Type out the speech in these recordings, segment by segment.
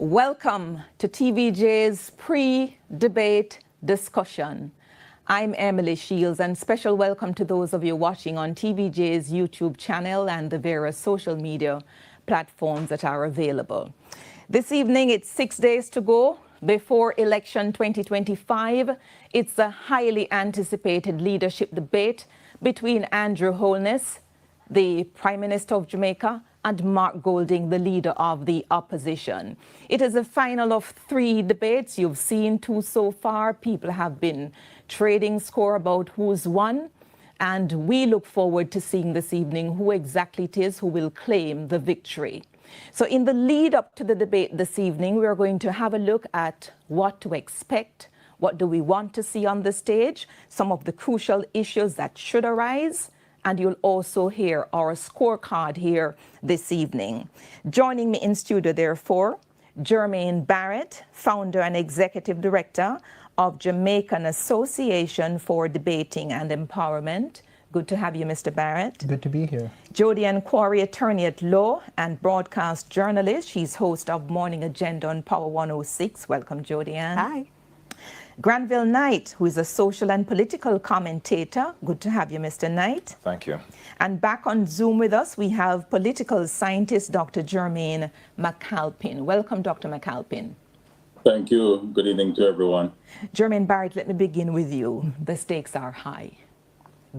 Welcome to TVJ's pre-debate discussion. I'm Emily Shields, and special welcome to those of you watching on TVJ's YouTube channel and the various social media platforms that are available. This evening, it's 6 days to go before election 2025. It's a highly anticipated leadership debate between Andrew Holness, the Prime Minister of Jamaica, and Mark Golding, the leader of the opposition. It is a final of 3 debates. You've seen 2 so far. People have been trading score about who's won, and we look forward to seeing this evening who exactly it is who will claim the victory. So in the lead up to the debate this evening, we're going to have a look at what to expect, what do we want to see on the stage, some of the crucial issues that should arise, and you'll also hear our scorecard here this evening. Joining me in studio, therefore, Jermaine Barrett, founder and executive director of Jamaican Association for Debating and Empowerment. Good to have you, Mr. Barrett. Good to be here. Jodianne Quarry, attorney at law and broadcast journalist. She's host of Morning Agenda on Power 106. Welcome, Jodianne. Hi. Granville Knight, who is a social and political commentator. Good to have you, Mr. Knight. Thank you. And back on Zoom with us, we have political scientist Dr. Jermaine McAlpin. Welcome, Dr. McAlpin. Thank you. Good evening to everyone. Jermaine Barrett, let me begin with you. The stakes are high.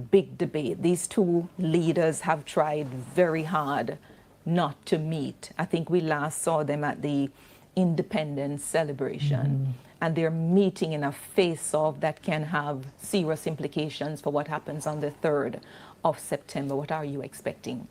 Big debate. These 2 leaders have tried very hard not to meet. I think we last saw them at the independence celebration. And they're meeting in a face-off that can have serious implications for what happens on the 3rd of September. What are you expecting?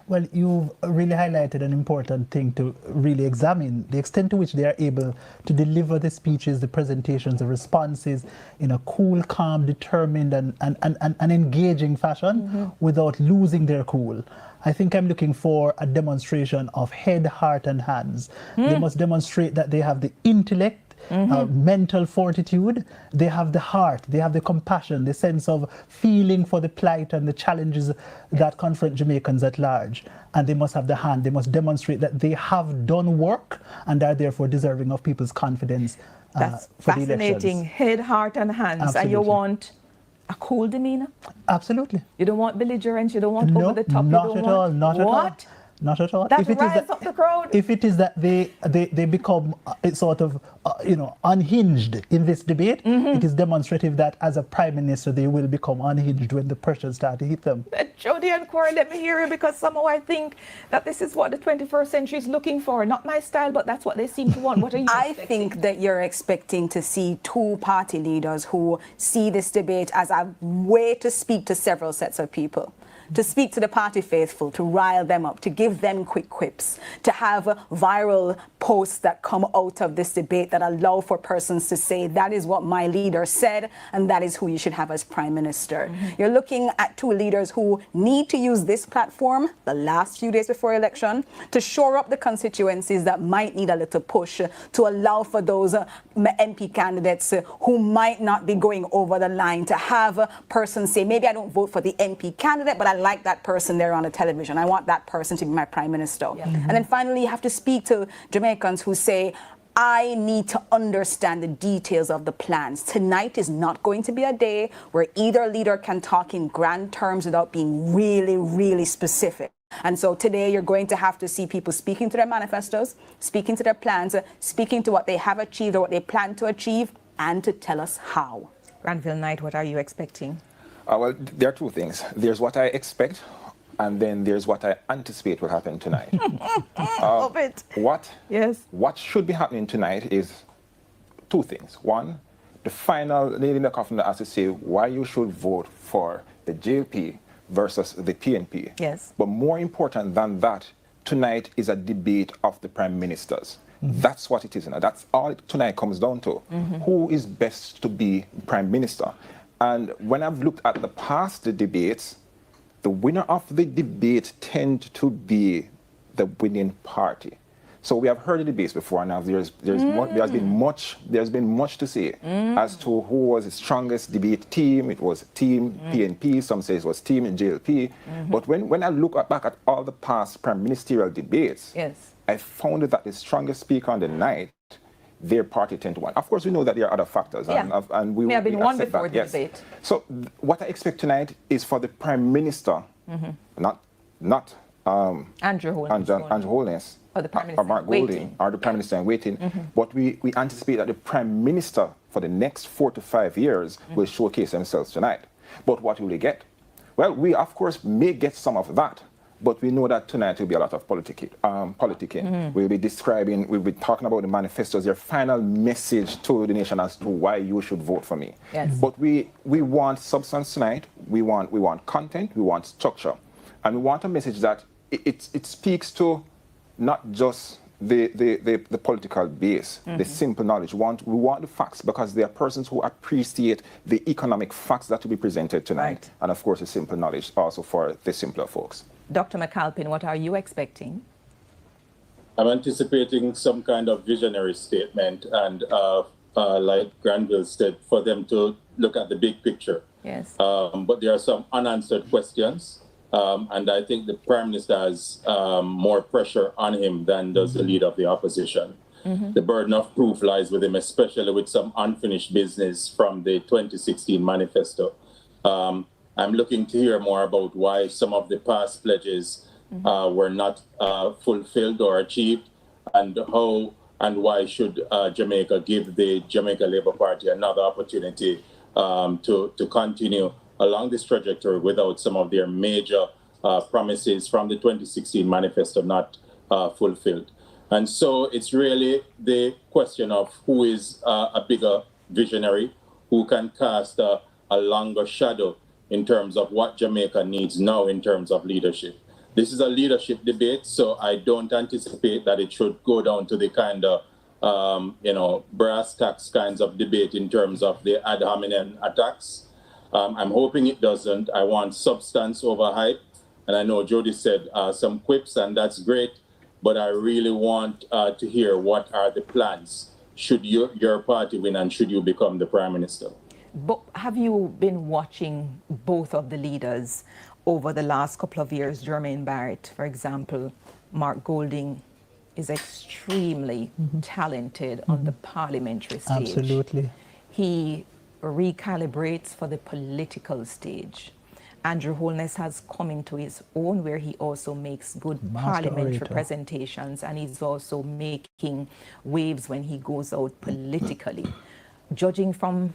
Well, you've really highlighted an important thing to really examine, the extent to which they are able to deliver the speeches, the presentations, the responses in a cool, calm, determined and engaging fashion without losing their cool. I think I'm looking for a demonstration of head, heart and hands. They must demonstrate that they have the intellect, mental fortitude, they have the heart, they have the compassion, the sense of feeling for the plight and the challenges that confront Jamaicans at large. And they must have the hand, they must demonstrate that they have done work and are therefore deserving of people's confidence. That's for fascinating. Head, heart and hands. Absolutely. And you want a cool demeanor? Absolutely. You don't want belligerence, you don't want over the top, not at all, not at all. What? Not at all. That rise up the crowd? If it is that they become sort of, unhinged in this debate, it is demonstrative that as a prime minister, they will become unhinged when the pressure starts to hit them. Jodianne Quarry, let me hear you, because somehow I think that this is what the 21st century is looking for. Not my style, but that's what they seem to want. What are you expecting? I think that you're expecting to see 2 party leaders who see this debate as a way to speak to several sets of people. To speak to the party faithful, to rile them up, to give them quick quips, to have viral posts that come out of this debate that allow for persons to say, that is what my leader said, and that is who you should have as prime minister. You're looking at 2 leaders who need to use this platform the last few days before election to shore up the constituencies that might need a little push, to allow for those MP candidates who might not be going over the line, to have persons say, maybe I don't vote for the MP candidate, but I like that person there on the television. I want that person to be my prime minister. And then finally, you have to speak to Jamaicans who say, I need to understand the details of the plans. Tonight is not going to be a day where either leader can talk in grand terms without being really, really specific. And so today you're going to have to see people speaking to their manifestos, speaking to their plans, speaking to what they have achieved or what they plan to achieve, and to tell us how. Granville Knight, what are you expecting? Well, there are 2 things. There's what I expect, and then there's what I anticipate will happen tonight. Love it. What should be happening tonight is 2 things. One, the final lady in the coffin that has to say why you should vote for the JLP versus the PNP. Yes. But more important than that, tonight is a debate of the prime ministers. That's what it is. That's all tonight comes down to. Who is best to be prime minister? And when I've looked at the past debates, the winner of the debate tend to be the winning party. So we have heard the debates before now. There's been much to say as to who was the strongest debate team. It was Team PNP. Some say it was Team JLP. But when I look back at all the past prime ministerial debates, I found that the strongest speaker on the night, their party tend to win. Of course, we know that there are other factors, and we have been won before that. the debate. So what I expect tonight is for the prime minister, not Andrew Holness, or the Prime Minister Mark Golding, or the Prime Minister in waiting. But we anticipate that the Prime Minister for the next 4 to 5 years will showcase themselves tonight. But what will they get? Well, we of course may get some of that, but we know that tonight will be a lot of politicking. We'll be talking about the manifestos, their final message to the nation as to why you should vote for me. But we want substance tonight, we want content, we want structure, and we want a message that it speaks to not just the political base, the simple knowledge. We want the facts, because there are persons who appreciate the economic facts that will be presented tonight. And of course, the simple knowledge also for the simpler folks. Dr. McAlpin, what are you expecting? I'm anticipating some kind of visionary statement, and like Granville said, for them to look at the big picture. But there are some unanswered questions. And I think the Prime Minister has more pressure on him than does the leader of the opposition. The burden of proof lies with him, especially with some unfinished business from the 2016 manifesto. I'm looking to hear more about why some of the past pledges were not fulfilled or achieved, and how and why should Jamaica give the Jamaica Labour Party another opportunity to continue along this trajectory without some of their major promises from the 2016 manifesto not fulfilled. And so it's really the question of who is a bigger visionary, who can cast a longer shadow in terms of what Jamaica needs now in terms of leadership. This is a leadership debate, so I don't anticipate that it should go down to the kind of, brass tacks kinds of debate in terms of the ad hominem attacks. I'm hoping it doesn't. I want substance over hype. And I know Jody said some quips, and that's great. But I really want to hear what are the plans should your party win and should you become the Prime Minister. But have you been watching both of the leaders over the last couple of years? Jermaine Barrett, for example, Mark Golding is extremely talented on the parliamentary stage. Absolutely. He recalibrates for the political stage. Andrew Holness has come into his own, where he also makes good parliamentary presentations, and he's also making waves when he goes out politically. Judging from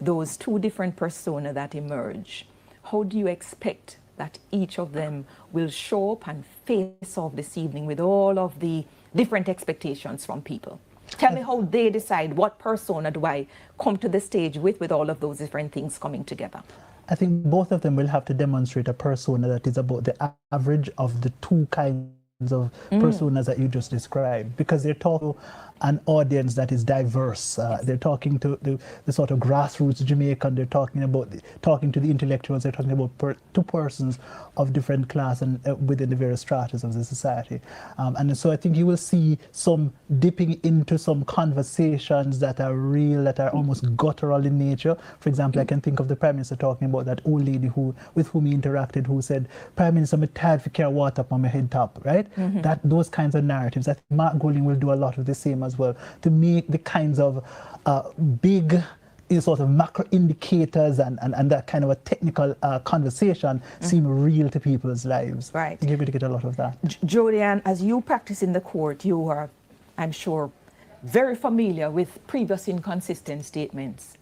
those two different personas that emerge, how do you expect that each of them will show up and face off this evening with all of the different expectations from people? Tell me how they decide what persona do I come to the stage with all of those different things coming together. I think both of them will have to demonstrate a persona that is about the average of the two kinds of personas that you just described, because they're talking to an audience that is diverse. They're talking to the sort of grassroots Jamaican. They're talking to the intellectuals. They're talking about two persons of different class and within the various stratas of the society. And so I think you will see some dipping into some conversations that are real, that are almost guttural in nature. For example, I can think of the Prime Minister talking about that old lady with whom he interacted, who said, "Prime Minister, I'm tired for carry water up on my head top," right? Those kinds of narratives. I think Mark Golding will do a lot of the same as well, to make the kinds of big sort of macro indicators and that kind of a technical conversation seem real to people's lives. Right. I think you're going to get a lot of that. Jodianne, as you practice in the court, you are, I'm sure, very familiar with previous inconsistent statements.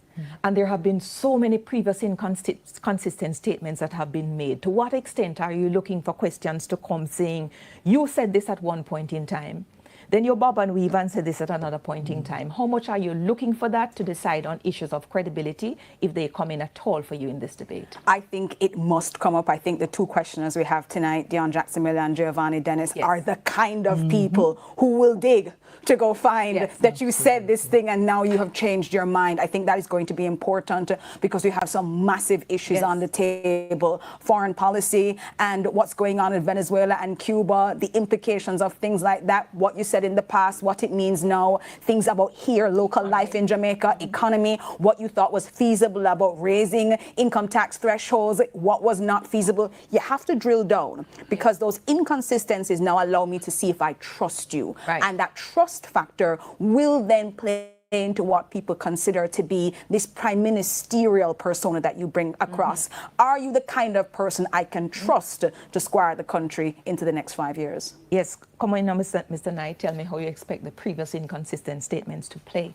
And there have been so many previous inconsistent statements that have been made. To what extent are you looking for questions to come saying, you said this at one point in time, then you bob and weave and said this at another point in time? How much are you looking for that to decide on issues of credibility, if they come in at all for you in this debate? I think it must come up. I think the two questioners we have tonight, Dion Jackson Miller and Giovanni Dennis, are the kind of people who will dig to go find that you said this thing and now you have changed your mind. I think that is going to be important because we have some massive issues on the table. Foreign policy and what's going on in Venezuela and Cuba, the implications of things like that, what you said said in the past, what it means now, things about here, local life in Jamaica, economy, what you thought was feasible about raising income tax thresholds, what was not feasible. You have to drill down because those inconsistencies now allow me to see if I trust you. Right. And that trust factor will then play into what people consider to be this prime ministerial persona that you bring across. Are you the kind of person I can trust to squire the country into the next 5 years? Yes, come on now, Mr. Knight, tell me how you expect the previous inconsistent statements to play.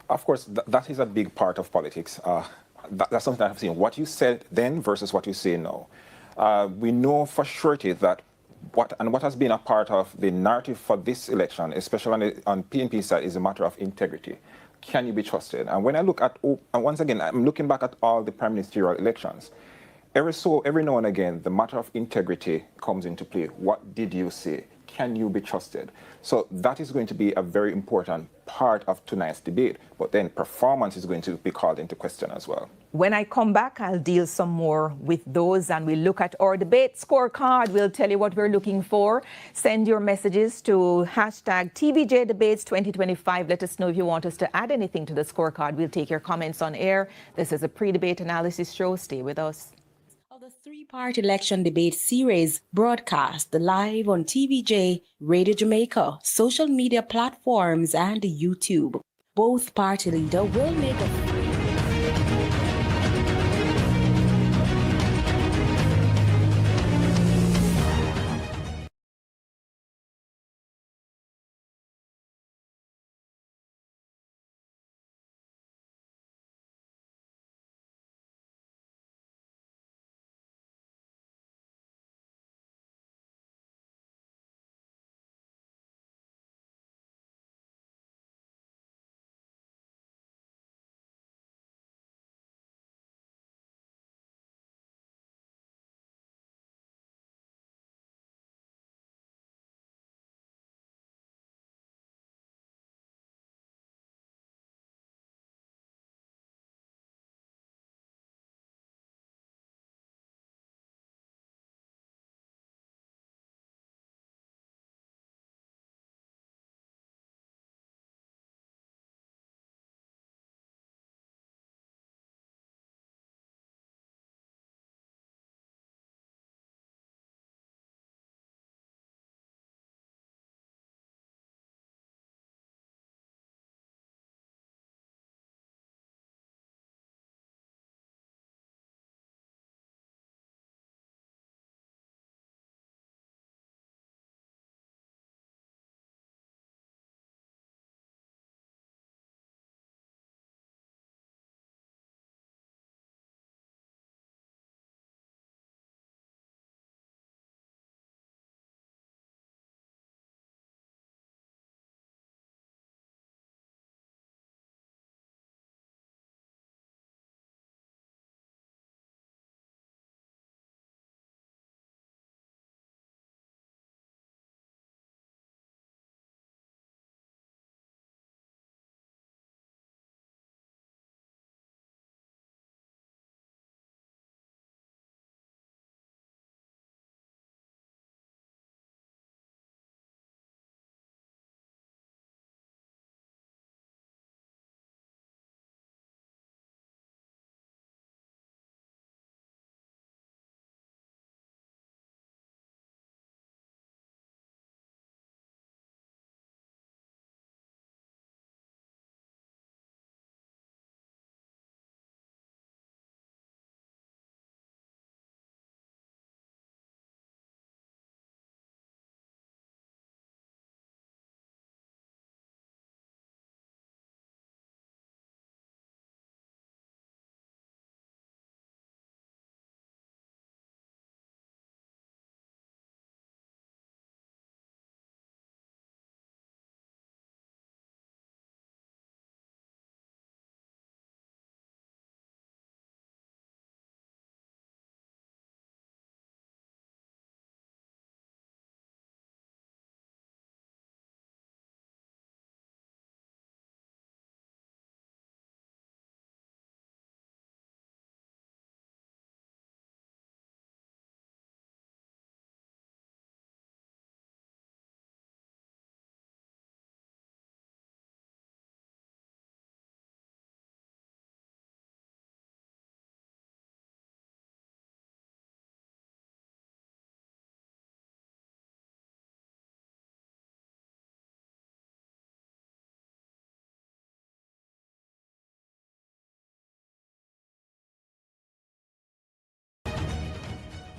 Of course, that is a big part of politics. That's something I've seen. What you said then versus what you say now. We know for surety that what has been a part of the narrative for this election, especially on PNP side, is a matter of integrity. Can you be trusted? And when I look at, and once again, I'm looking back at all the prime ministerial elections, every now and again, the matter of integrity comes into play. What did you say? Can you be trusted? So that is going to be a very important part of tonight's debate. But then performance is going to be called into question as well. When I come back, I'll deal some more with those and we'll look at our debate scorecard. We'll tell you what we're looking for. Send your messages to hashtag TVJ Debates 2025. Let us know if you want us to add anything to the scorecard. We'll take your comments on air. This is a pre-debate analysis show. Stay with us. Of the three-part election debate series broadcast live on TVJ, Radio Jamaica, social media platforms, and YouTube. Both party leaders will make a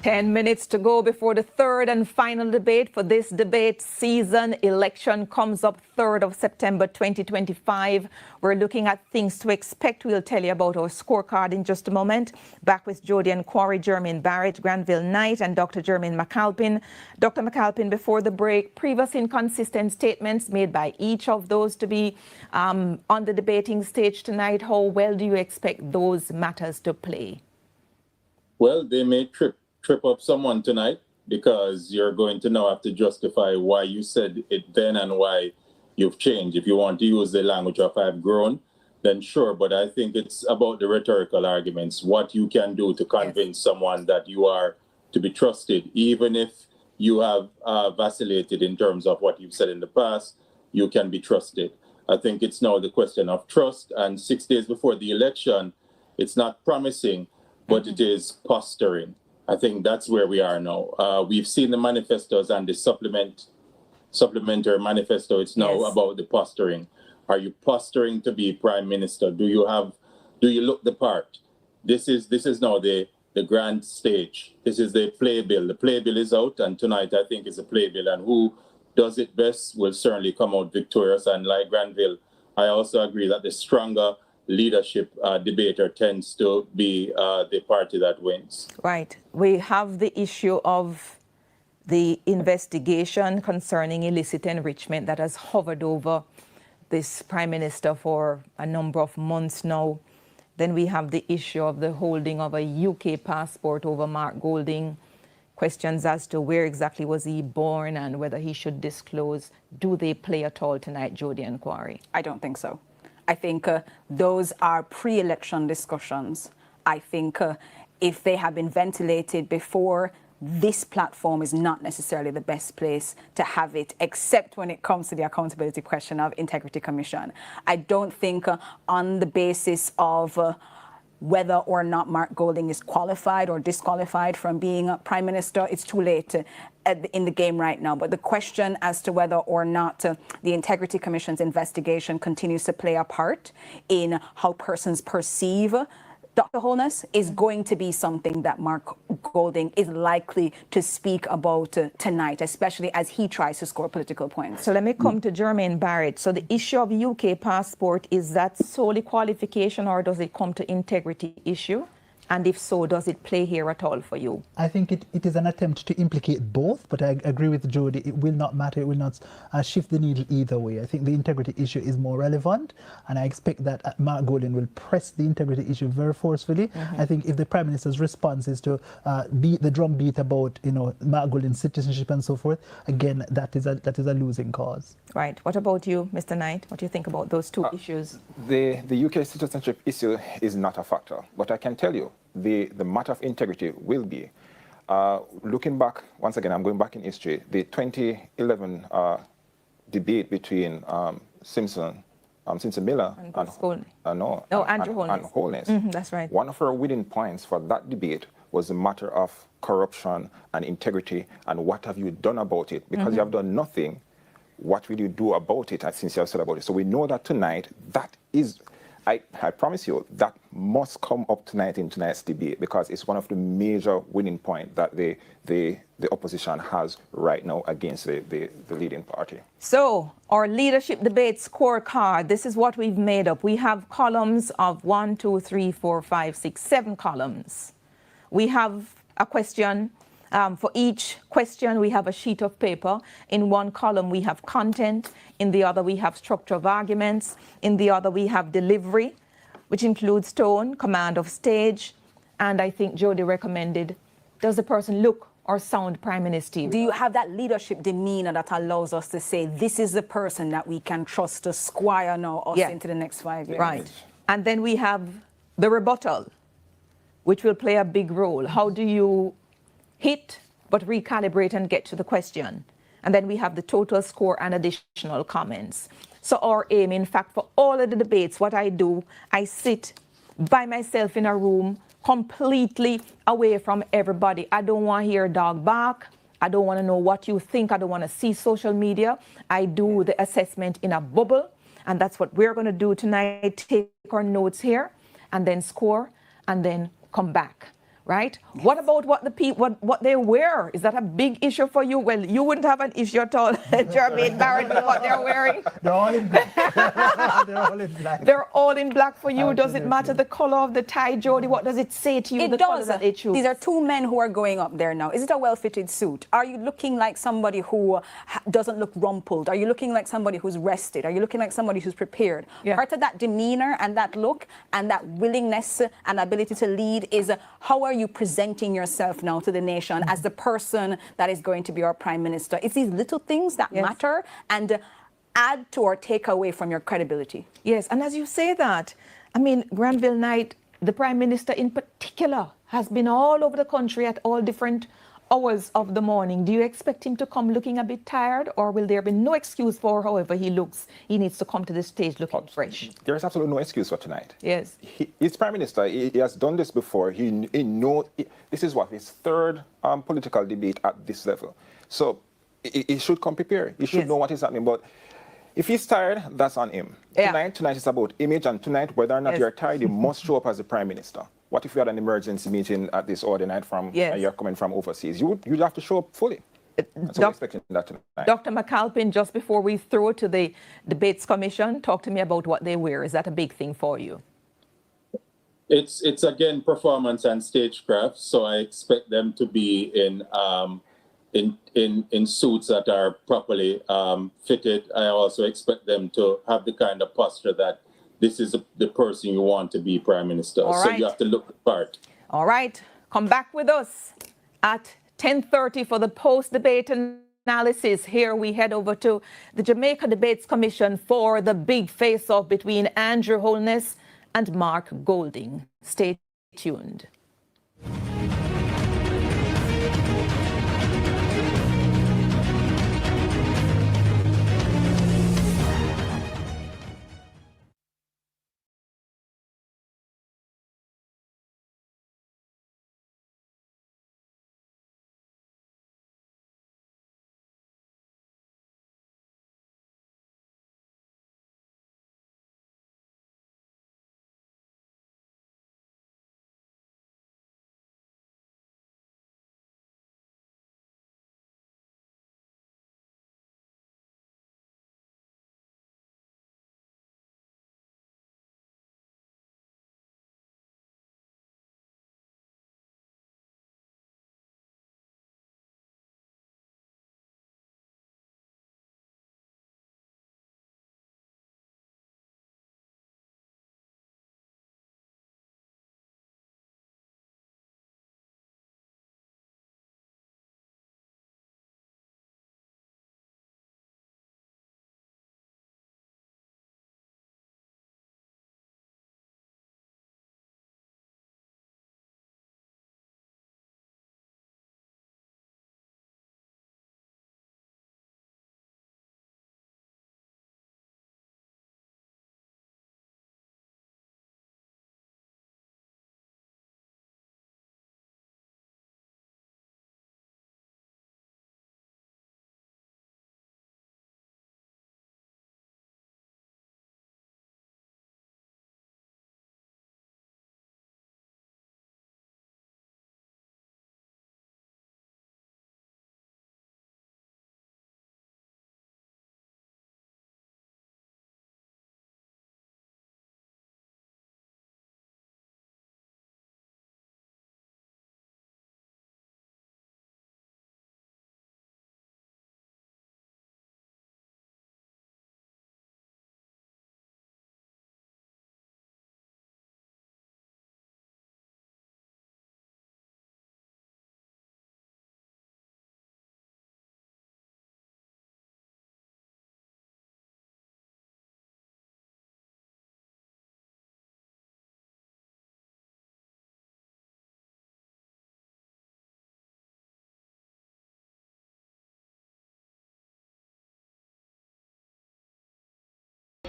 10 minutes to go before the third and final debate for this debate season. Election comes up 3rd of September 2025. We're looking at things to expect. We'll tell you about our scorecard in just a moment. Back with Jody and Quarry, Jermaine Barrett, Granville Knight, and Dr. Jermaine McAlpin. Dr. McAlpin, before the break, previous inconsistent statements made by each of those to be on the debating stage tonight. How well do you expect those matters to play? Well, they may trip up someone tonight, because you're going to now have to justify why you said it then and why you've changed. If you want to use the language of I've grown, then sure. But I think it's about the rhetorical arguments, what you can do to convince someone that you are to be trusted, even if you have vacillated in terms of what you've said in the past, you can be trusted. I think it's now the question of trust, and 6 days before the election, it's not promising, but it is posturing. I think that's where we are now. We've seen the manifestos and the supplementary manifesto. It's now about the posturing. Are you posturing to be prime minister? Do you look the part? This is now the grand stage. This is the playbill. The playbill is out, and tonight I think is a playbill, and who does it best will certainly come out victorious. And like Granville, I also agree that the stronger leadership debater tends to be the party that wins. Right. We have the issue of the investigation concerning illicit enrichment that has hovered over this prime minister for a number of months now. Then we have the issue of the holding of a UK passport over Mark Golding. Questions as to where exactly was he born and whether he should disclose. Do they play at all tonight, Jody and Quarry? I don't think so. I think those are pre-election discussions. I think if they have been ventilated before, this platform is not necessarily the best place to have it, except when it comes to the accountability question of Integrity Commission. I don't think on the basis of whether or not Mark Golding is qualified or disqualified from being a prime minister, it's too late in the game right now. But the question as to whether or not the Integrity Commission's investigation continues to play a part in how persons perceive Dr. Holness is going to be something that Mark Golding is likely to speak about tonight, especially as he tries to score political points. So let me come to Jermaine Barrett. So the issue of UK passport, is that solely qualification, or does it come to integrity issue? And if so, does it play here at all for you? I think it is an attempt to implicate both, but I agree with Jody. It will not matter. It will not shift the needle either way. I think the integrity issue is more relevant, and I expect that Mark Golding will press the integrity issue very forcefully. I think if the Prime Minister's response is to beat the drum beat about Mark Golding's citizenship and so forth, again, that is a losing cause. Right. What about you, Mr. Knight? What do you think about those two issues? The UK citizenship issue is not a factor, but I can tell you, the matter of integrity will be. Looking back, once again, I'm going back in history, the 2011 debate between Simpson Miller Andrew Holness. That's right. One of her winning points for that debate was the matter of corruption and integrity, and what have you done about it? Because you have done nothing, what will you do about it, since you have said about it? So we know that tonight, that is, I promise you, that must come up tonight in tonight's debate, because it's one of the major winning points that the opposition has right now against the leading party. So our leadership debate scorecard, this is what we've made up. We have columns of 1, 2, 3, 4, 5, 6, 7 columns. We have a question. For each question, we have a sheet of paper. In one column, we have content. In the other, we have structure of arguments. In the other, we have delivery, which includes tone, command of stage. And I think Jody recommended, does the person look or sound prime ministerial? Do you have that leadership demeanor that allows us to say, this is the person that we can trust to squire now us into the next 5 years? Right. And then we have the rebuttal, which will play a big role. How do you hit but recalibrate and get to the question? And then we have the total score and additional comments. So our aim, in fact, for all of the debates, what I do, I sit by myself in a room completely away from everybody. I don't want to hear a dog bark. I don't want to know what you think. I don't want to see social media. I do the assessment in a bubble. And that's what we're going to do tonight. Take our notes here and then score and then come back. right? What about what the people, what they wear? Is that a big issue for you? Well, you wouldn't have an issue at all, Jermaine Barrett, with what they're wearing. They're all in black. They're all in black. They're all in black for you. Absolutely. Does it matter the color of the tie, Jody? What does it say to you? It does. That they choose? These are two men who are going up there now. Is it a well-fitted suit? Are you looking like somebody who doesn't look rumpled? Are you looking like somebody who's rested? Are you looking like somebody who's prepared? Yeah. Part of that demeanor and that look and that willingness and ability to lead is how are you presenting yourself now to the nation as the person that is going to be our prime minister? It's these little things that matter and add to or take away from your credibility. Yes, and as you say that, I mean, Granville Knight, the prime minister in particular, has been all over the country at all different hours of the morning. Do you expect him to come looking a bit tired, or will there be no excuse for however he looks? He needs to come to the stage looking fresh. There is absolutely no excuse for tonight. Yes. He's prime minister. He has done this before. He knows this is what his third political debate at this level. So he should come prepared. He should know what is happening. But if he's tired, that's on him. Yeah. Tonight is about image, and tonight, whether or not you're tired, you must show up as the prime minister. What if you had an emergency meeting at this or the night from and you're coming from overseas? You'd have to show up fully. So we're expecting that tonight. Dr. McAlpin, just before we throw to the Debates Commission, talk to me about what they wear. Is that a big thing for you? It's again performance and stagecraft. So I expect them to be in suits that are properly fitted. I also expect them to have the kind of posture that this is the person you want to be prime minister. So you have to look the part. All right. Come back with us at 10:30 for the post-debate analysis. Here we head over to the Jamaica Debates Commission for the big face-off between Andrew Holness and Mark Golding. Stay tuned.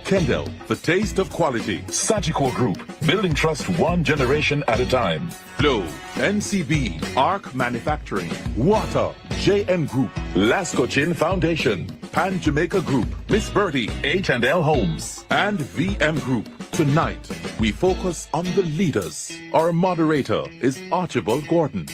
Kendall, the taste of quality. Sagicor Group, building trust one generation at a time. Flow, NCB, Arc Manufacturing. Water, JN Group. Lasco Chin Foundation. Pan Jamaica Group, Miss Birdie, H&L Homes. And VM Group. Tonight, we focus on the leaders. Our moderator is Archibald Gordon.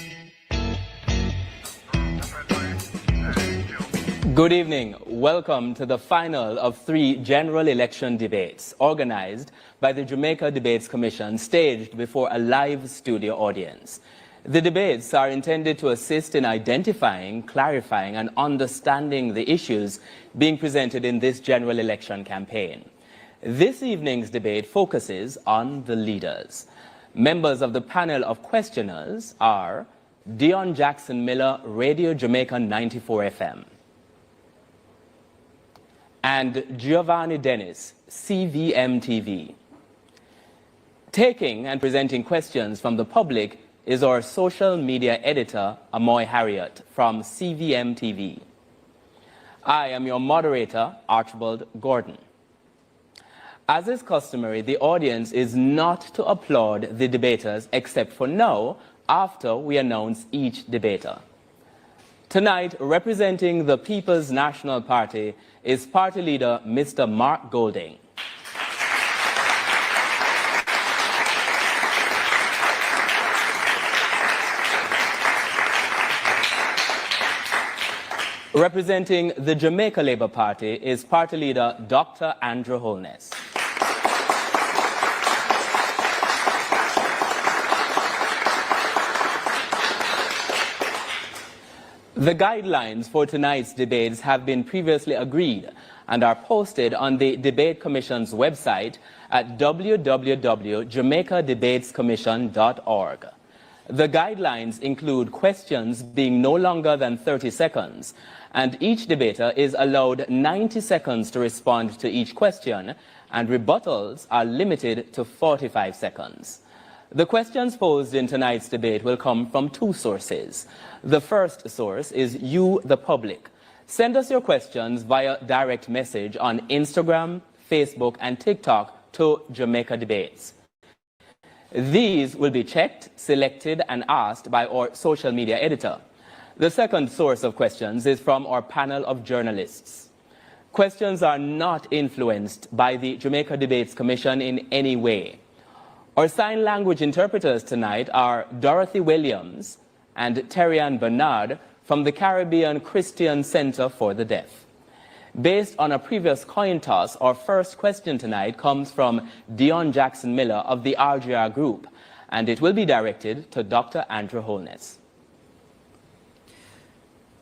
Good evening. Welcome to the final of 3 general election debates organized by the Jamaica Debates Commission, staged before a live studio audience. The debates are intended to assist in identifying, clarifying, and understanding the issues being presented in this general election campaign. This evening's debate focuses on the leaders. Members of the panel of questioners are Dion Jackson Miller, Radio Jamaica 94 FM, and Giovanni Dennis, CVM TV. Taking and presenting questions from the public is our social media editor, Amoy Harriott, from CVM TV. I am your moderator, Archibald Gordon. As is customary, the audience is not to applaud the debaters except for now, after we announce each debater. Tonight, representing the People's National Party is party leader Mr. Mark Golding. Representing the Jamaica Labour Party is party leader Dr. Andrew Holness. The guidelines for tonight's debates have been previously agreed and are posted on the Debate Commission's website at www.jamaicadebatescommission.org. The guidelines include questions being no longer than 30 seconds, and each debater is allowed 90 seconds to respond to each question, and rebuttals are limited to 45 seconds. The questions posed in tonight's debate will come from 2 sources. The first source is you, the public. Send us your questions via direct message on Instagram, Facebook, and TikTok to Jamaica Debates. These will be checked, selected, and asked by our social media editor. The second source of questions is from our panel of journalists. Questions are not influenced by the Jamaica Debates Commission in any way. Our sign language interpreters tonight are Dorothy Williams and Terry-Ann Bernard from the Caribbean Christian Center for the Deaf. Based on a previous coin toss, our first question tonight comes from Dion Jackson Miller of the RGR Group, and it will be directed to Dr. Andrew Holness.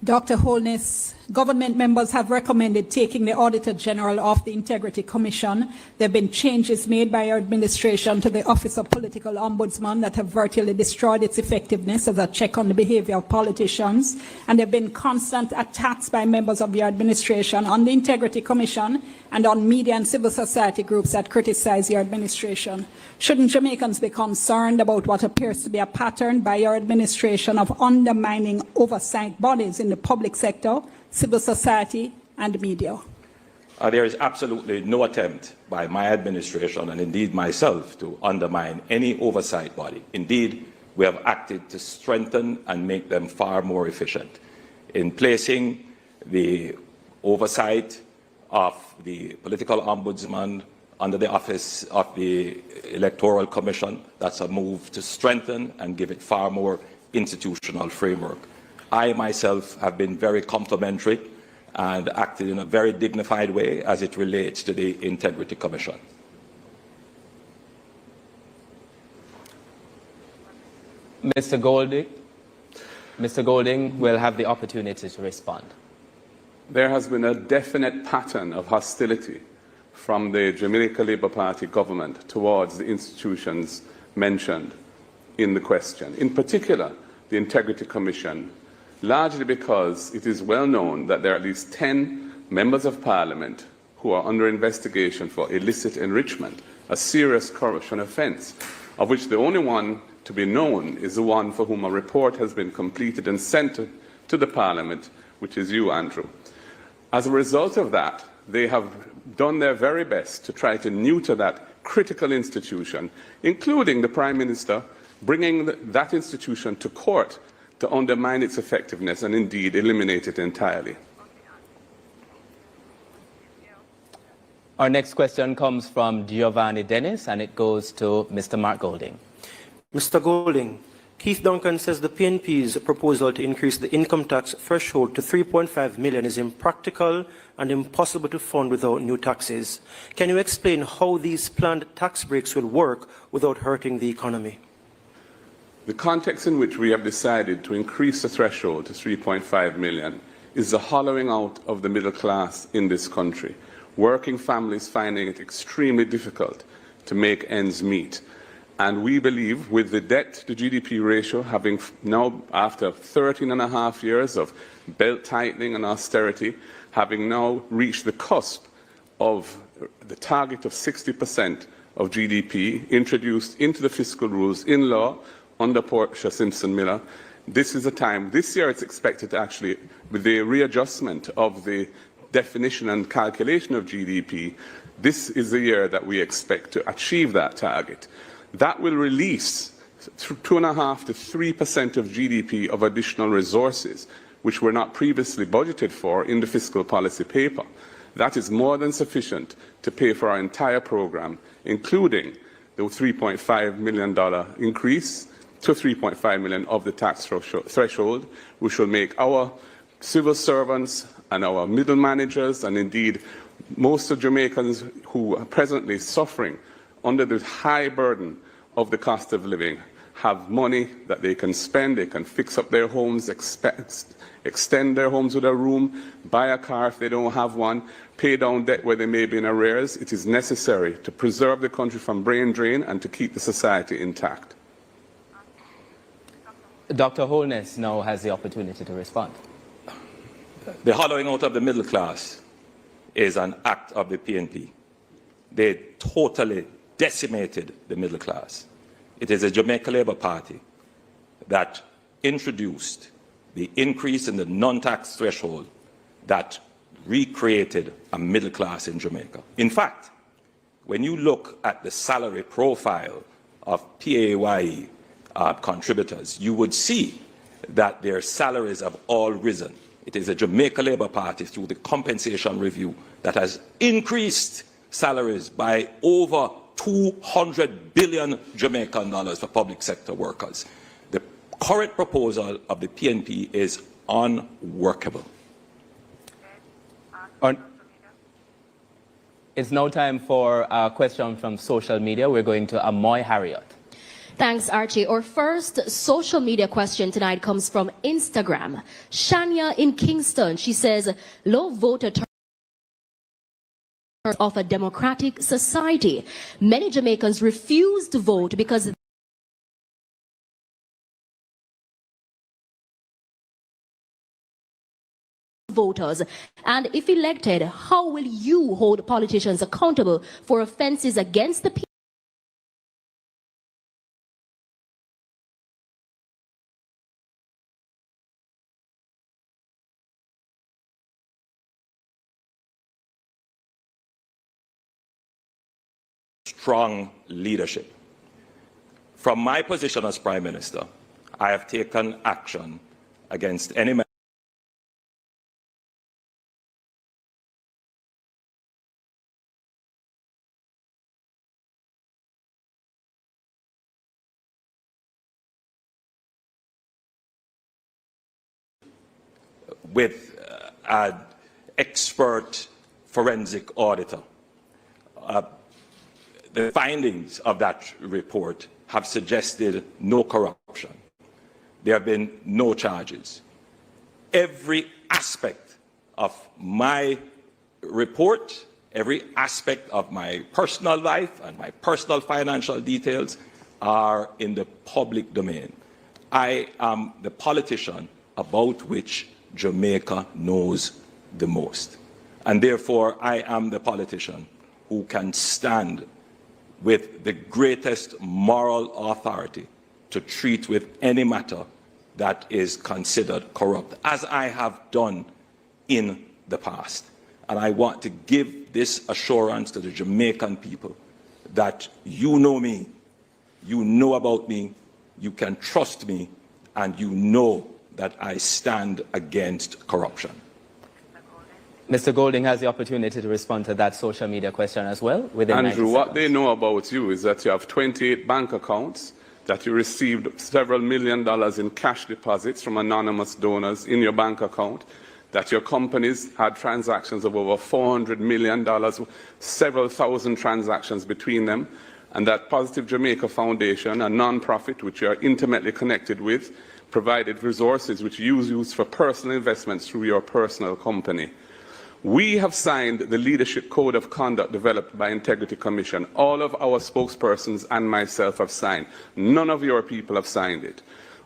Dr. Holness, government members have recommended taking the Auditor General off the Integrity Commission. There have been changes made by our administration to the Office of Political Ombudsman that have virtually destroyed its effectiveness as a check on the behavior of politicians. And there have been constant attacks by members of your administration on the Integrity Commission and on media and civil society groups that criticize your administration. Shouldn't Jamaicans be concerned about what appears to be a pattern by your administration of undermining oversight bodies in the public sector, civil society, and media? There is absolutely no attempt by my administration and indeed myself to undermine any oversight body. Indeed, we have acted to strengthen and make them far more efficient. In placing the oversight of the political ombudsman under the office of the Electoral Commission, that's a move to strengthen and give it far more institutional framework. I myself have been very complimentary and acted in a very dignified way as it relates to the Integrity Commission. Mr. Golding will have the opportunity to respond. There has been a definite pattern of hostility from the Jamaica Labour Party government towards the institutions mentioned in the question, in particular the Integrity Commission, largely because it is well known that there are at least 10 members of Parliament who are under investigation for illicit enrichment, a serious corruption offence, of which the only one to be known is the one for whom a report has been completed and sent to the Parliament, which is you, Andrew. As a result of that, they have done their very best to try to neuter that critical institution, including the Prime Minister bringing that institution to court to undermine its effectiveness and indeed eliminate it entirely. Our next question comes from Giovanni Dennis, and it goes to Mr. Mark Golding. Mr. Golding, Keith Duncan says the PNP's proposal to increase the income tax threshold to 3.5 million is impractical and impossible to fund without new taxes. Can you explain how these planned tax breaks will work without hurting the economy? The context in which we have decided to increase the threshold to 3.5 million is the hollowing out of the middle class in this country. Working families finding it extremely difficult to make ends meet. And we believe with the debt to GDP ratio having now, after 13 and a half years of belt tightening and austerity, having now reached the cusp of the target of 60% of GDP introduced into the fiscal rules in law under Portia Simpson Miller, this is a time, this year it's expected to actually, with the readjustment of the definition and calculation of GDP, this is the year that we expect to achieve that target. That will release 2.5% to 3% of GDP of additional resources, which were not previously budgeted for in the fiscal policy paper. That is more than sufficient to pay for our entire program, including the $3.5 million increase to 3.5 million of the tax threshold, which will make our civil servants and our middle managers, and indeed most of Jamaicans who are presently suffering under the high burden of the cost of living, have money that they can spend, they can fix up their homes, extend their homes with a room, buy a car if they don't have one, pay down debt where they may be in arrears. It is necessary to preserve the country from brain drain and to keep the society intact. Dr. Holness now has the opportunity to respond. The hollowing out of the middle class is an act of the PNP. They totally decimated the middle class. It is a Jamaica Labour Party that introduced the increase in the non-tax threshold that recreated a middle class in Jamaica. In fact, when you look at the salary profile of PAYE contributors, you would see that their salaries have all risen. It is a Jamaica Labour Party through the compensation review that has increased salaries by over 200 billion Jamaican dollars for public sector workers. The current proposal of the PNP is unworkable. It's now time for a question from social media. We're going to Amoy Harriot. Thanks, Archie. Our first social media question tonight comes from Instagram. Shania in Kingston. She says, low voter turnout of a democratic society. Many Jamaicans refuse to vote because voters. And if elected, how will you hold politicians accountable for offenses against the people? Strong leadership. From my position as Prime Minister, I have taken action against any member with an expert forensic auditor. The findings of that report have suggested no corruption. There have been no charges. Every aspect of my report, every aspect of my personal life and my personal financial details are in the public domain. I am the politician about which Jamaica knows the most. And therefore, I am the politician who can stand with the greatest moral authority to treat with any matter that is considered corrupt, as I have done in the past. And I want to give this assurance to the Jamaican people that you know me, you know about me, you can trust me, and you know that I stand against corruption. Mr. Golding has the opportunity to respond to that social media question as well. Within Andrew, 90 what seconds. they know about you is that you have 28 bank accounts, that you received several $1 million in cash deposits from anonymous donors in your bank account, that your companies had transactions of over $400 million, several thousand transactions between them, and that Positive Jamaica Foundation, a non-profit which you are intimately connected with, provided resources which you use for personal investments through your personal company. We have signed the Leadership Code of Conduct developed by Integrity Commission. All of our spokespersons and myself have signed. None of your people have signed it.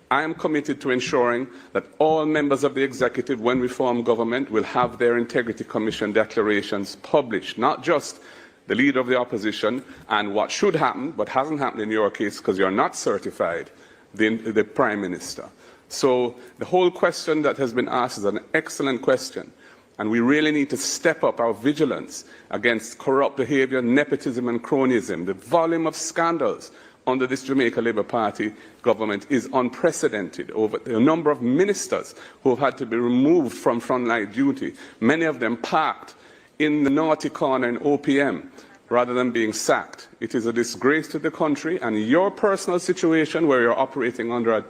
I am committed to ensuring that all members of the executive, when we form government, will have their Integrity Commission declarations published, not just the leader of the opposition and what should happen, but hasn't happened in your case because you're not certified, the Prime Minister. So the whole question that has been asked is an excellent question. And we really need to step up our vigilance against corrupt behavior, nepotism and cronyism. The volume of scandals under this Jamaica Labour Party government is unprecedented. Over the number of ministers who have had to be removed from frontline duty, many of them parked in the naughty corner in OPM rather than being sacked. It is a disgrace to the country, and your personal situation where you're operating under a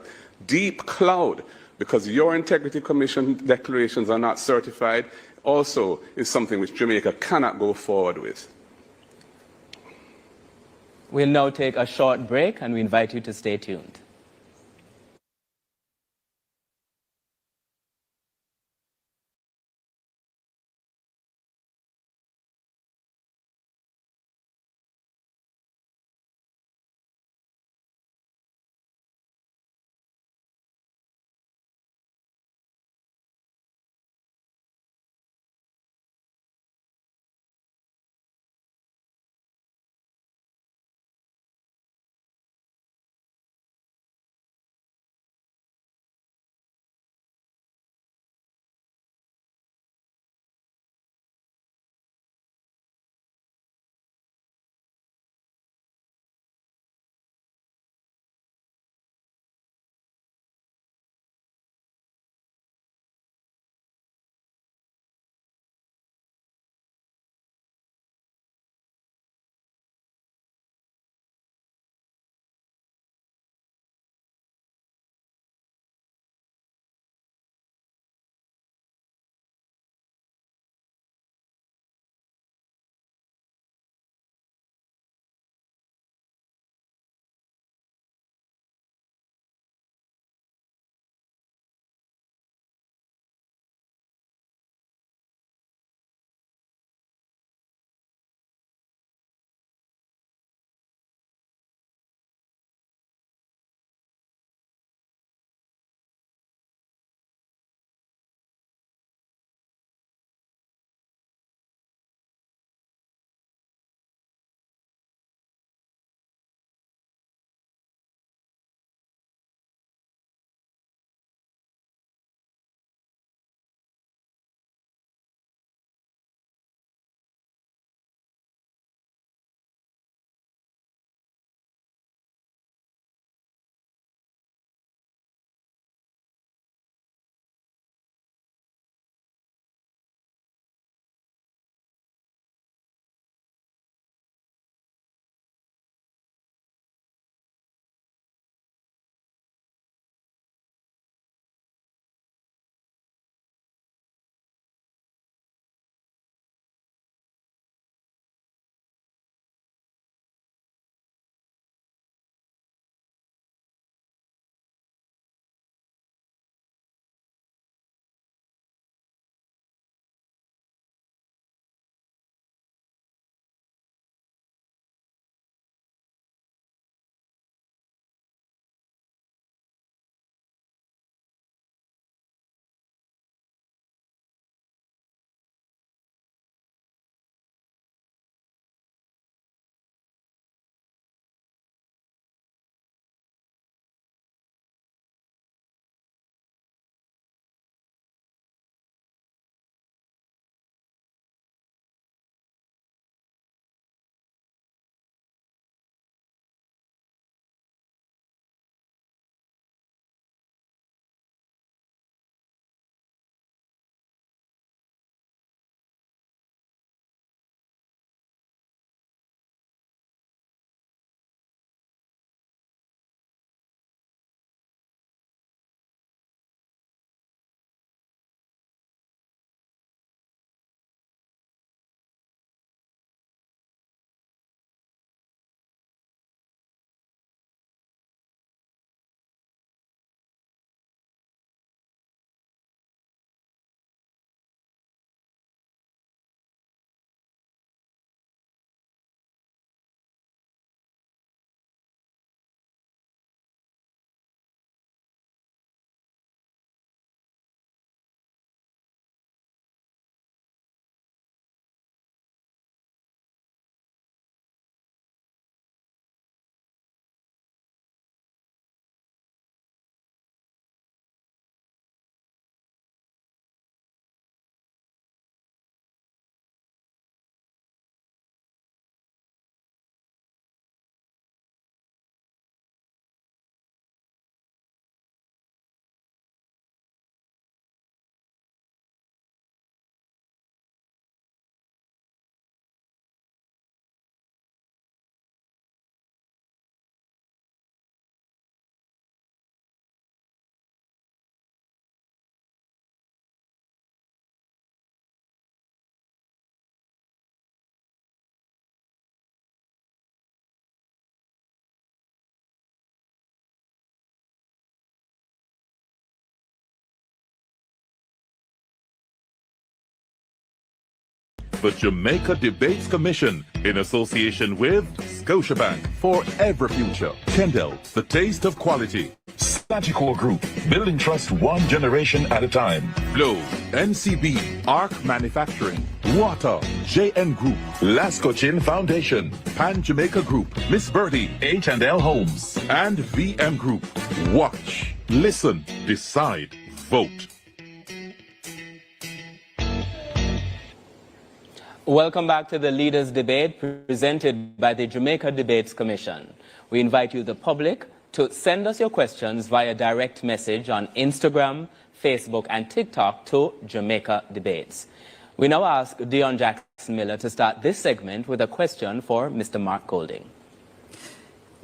deep cloud because your Integrity Commission declarations are not certified also is something which Jamaica cannot go forward with. We'll now take a short break, and we invite you to stay tuned. the Jamaica Debates Commission in association with Scotiabank for every future. Kendall, the taste of quality. Sagicor Group, building trust one generation at a time. Flow, NCB, Arc Manufacturing, Water, JN Group, Lasco Chin Foundation, Pan Jamaica Group, Miss Birdie, H&L Homes, and VM Group. Watch, listen, decide, vote. Welcome back to the Leaders Debate presented by the Jamaica Debates Commission. We invite you, the public, to send us your questions via direct message on Instagram, Facebook, and TikTok to Jamaica Debates. We now ask Dion Jackson Miller to start this segment with a question for Mr. Mark Golding.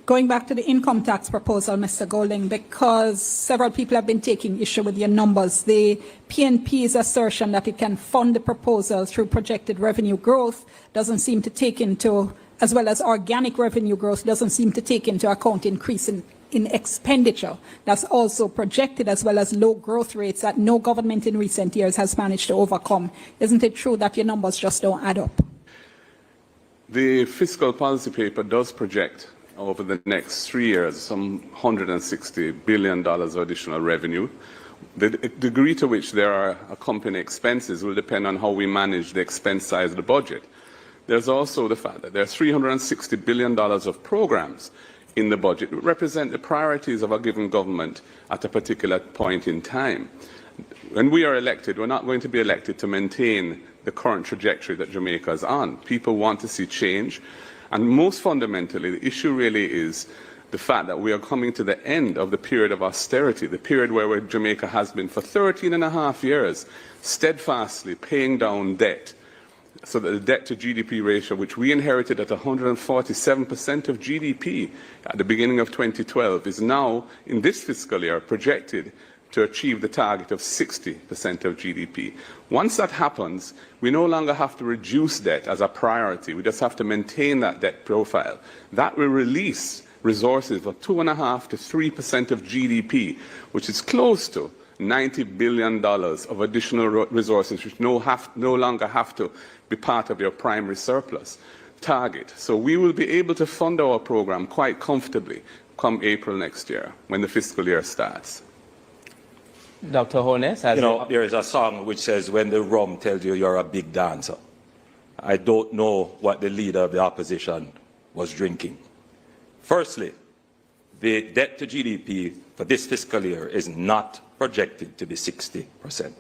Going back to the income tax proposal, Mr. Golding, because several people have been taking issue with your numbers. The PNP's assertion that it can fund the proposal through projected revenue growth doesn't seem to take into, as well as organic revenue growth, doesn't seem to take into account increase in expenditure. That's also projected, as well as low growth rates that no government in recent years has managed to overcome. Isn't it true that your numbers just don't add up? The fiscal policy paper does project over the next 3 years some $160 billion of additional revenue. The degree to which there are accompanying expenses will depend on how we manage the expense side of the budget. There's also the fact that there are $360 billion of programs in the budget that represent the priorities of a given government at a particular point in time. When we are elected, we're not going to be elected to maintain the current trajectory that Jamaica is on. People want to see change. And most fundamentally, the issue really is the fact that we are coming to the end of the period of austerity, the period where Jamaica has been for 13 and a half years, steadfastly paying down debt, so that the debt to GDP ratio, which we inherited at 147% of GDP at the beginning of 2012, is now, in this fiscal year, projected to achieve the target of 60% of GDP. Once that happens, we no longer have to reduce debt as a priority. We just have to maintain that debt profile. That will release resources of 2.5% to 3% of GDP, which is close to $90 billion of additional resources, which no longer have to be part of your primary surplus target. So we will be able to fund our program quite comfortably come April next year, when the fiscal year starts. Dr. Holness, there is a song which says, when the rum tells you you're a big dancer. I don't know what the leader of the opposition was drinking. Firstly, the debt to GDP for this fiscal year is not projected to be 60%.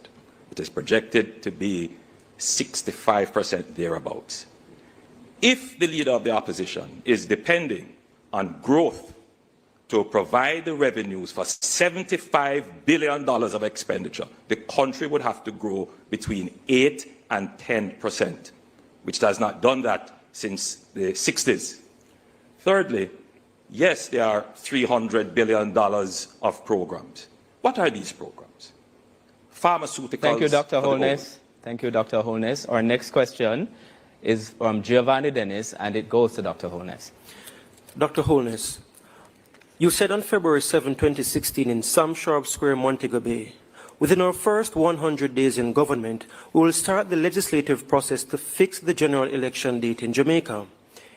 It is projected to be 65% thereabouts. If the leader of the opposition is depending on growth to provide the revenues for $75 billion of expenditure, the country would have to grow between 8 and 10%, which has not done that since the 60s. Thirdly, yes, there are $300 billion of programs. What are these programs? Pharmaceuticals. Thank you, Dr. Holness. Thank you, Dr. Holness. Our next question is from Giovanni Dennis, and it goes to Dr. Holness. Dr. Holness, you said on February 7, 2016 in Sam Sharp Square, Montego Bay, within our first 100 days in government, we will start the legislative process to fix the general election date in Jamaica.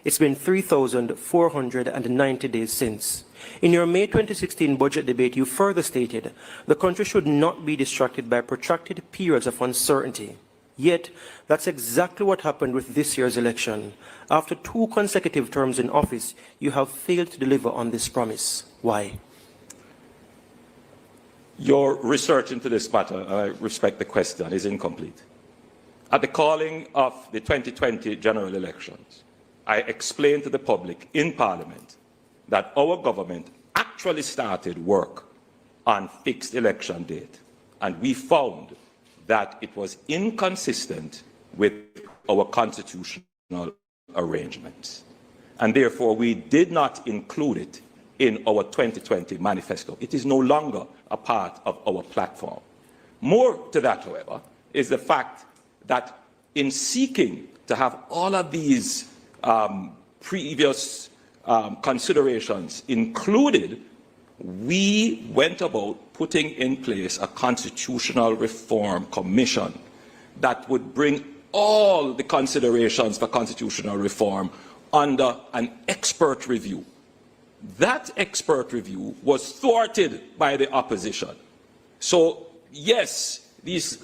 It's been 3,490 days since. In your May 2016 budget debate, you further stated the country should not be distracted by protracted periods of uncertainty. Yet, that's exactly what happened with this year's election. After 2 consecutive terms in office, you have failed to deliver on this promise. Why? Your research into this matter, and I respect the question, is incomplete. At the calling of the 2020 general elections, I explained to the public in Parliament that our government actually started work on fixed election date, and we found that it was inconsistent with our constitutional arrangements. And therefore, we did not include it in our 2020 manifesto. It is no longer a part of our platform. More to that, however, is the fact that in seeking to have all of these previous considerations included, we went about putting in place a constitutional reform commission that would bring all the considerations for constitutional reform under an expert review. That expert review was thwarted by the opposition. So, yes, these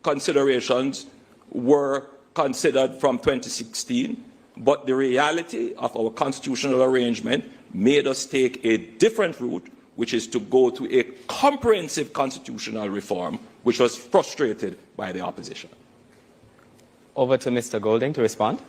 considerations were considered from 2016, but the reality of our constitutional arrangement made us take a different route, which is to go to a comprehensive constitutional reform, which was frustrated by the opposition. Over to Mr. Golding to respond.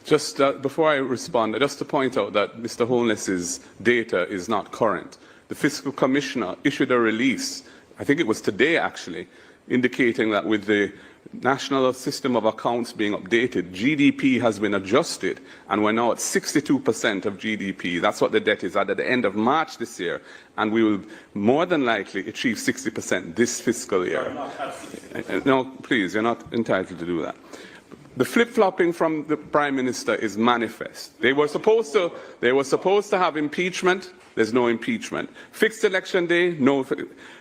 Just before I respond, just to point out that Mr. Holness's data is not current. The Fiscal Commissioner issued a release, I think it was today actually, indicating that with the National System of Accounts being updated, GDP has been adjusted, and we're now at 62% of GDP. That's what the debt is at the end of March this year, and we will more than likely achieve 60% this fiscal year. No, please, you're not entitled to do that. The flip-flopping from the Prime Minister is manifest. They were supposed to have impeachment. There's no impeachment. Fixed election day, no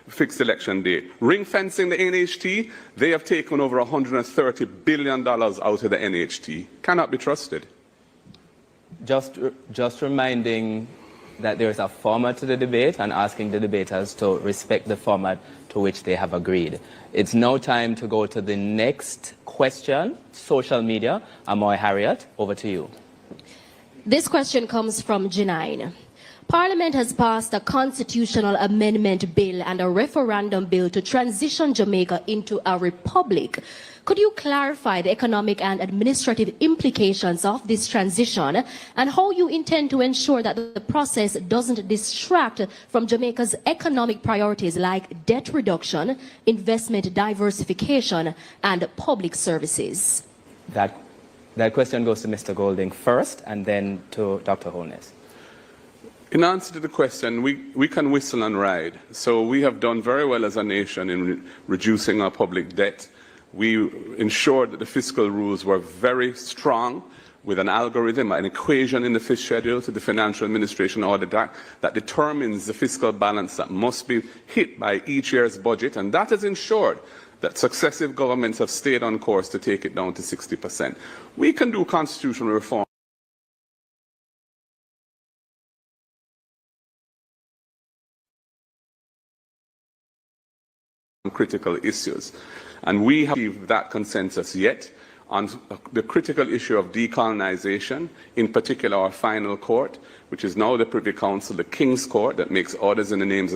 fixed election day. Ring fencing the NHT, they have taken over $130 billion out of the NHT. Cannot be trusted. Just reminding that there is a format to the debate and asking the debaters to respect the format to which they have agreed. It's now time to go to the next question. Social media. Amoy Harriet, over to you. This question comes from Janine. Parliament has passed a constitutional amendment bill and a referendum bill to transition Jamaica into a republic. Could you clarify the economic and administrative implications of this transition and how you intend to ensure that the process doesn't distract from Jamaica's economic priorities like debt reduction, investment diversification, and public services? That question goes to Mr. Golding first and then to Dr. Holness. In answer to the question, we can whistle and ride. So we have done very well as a nation in reducing our public debt. We ensured that the fiscal rules were very strong with an algorithm, an equation in the fifth schedule to the Financial Administration Audit Act that determines the fiscal balance that must be hit by each year's budget, and that has ensured that successive governments have stayed on course to take it down to 60%. We can do constitutional reform. Critical issues, and we have achieved that consensus yet on the critical issue of decolonization, in particular our final court, which is now the Privy Council, the King's Court, that makes orders in the name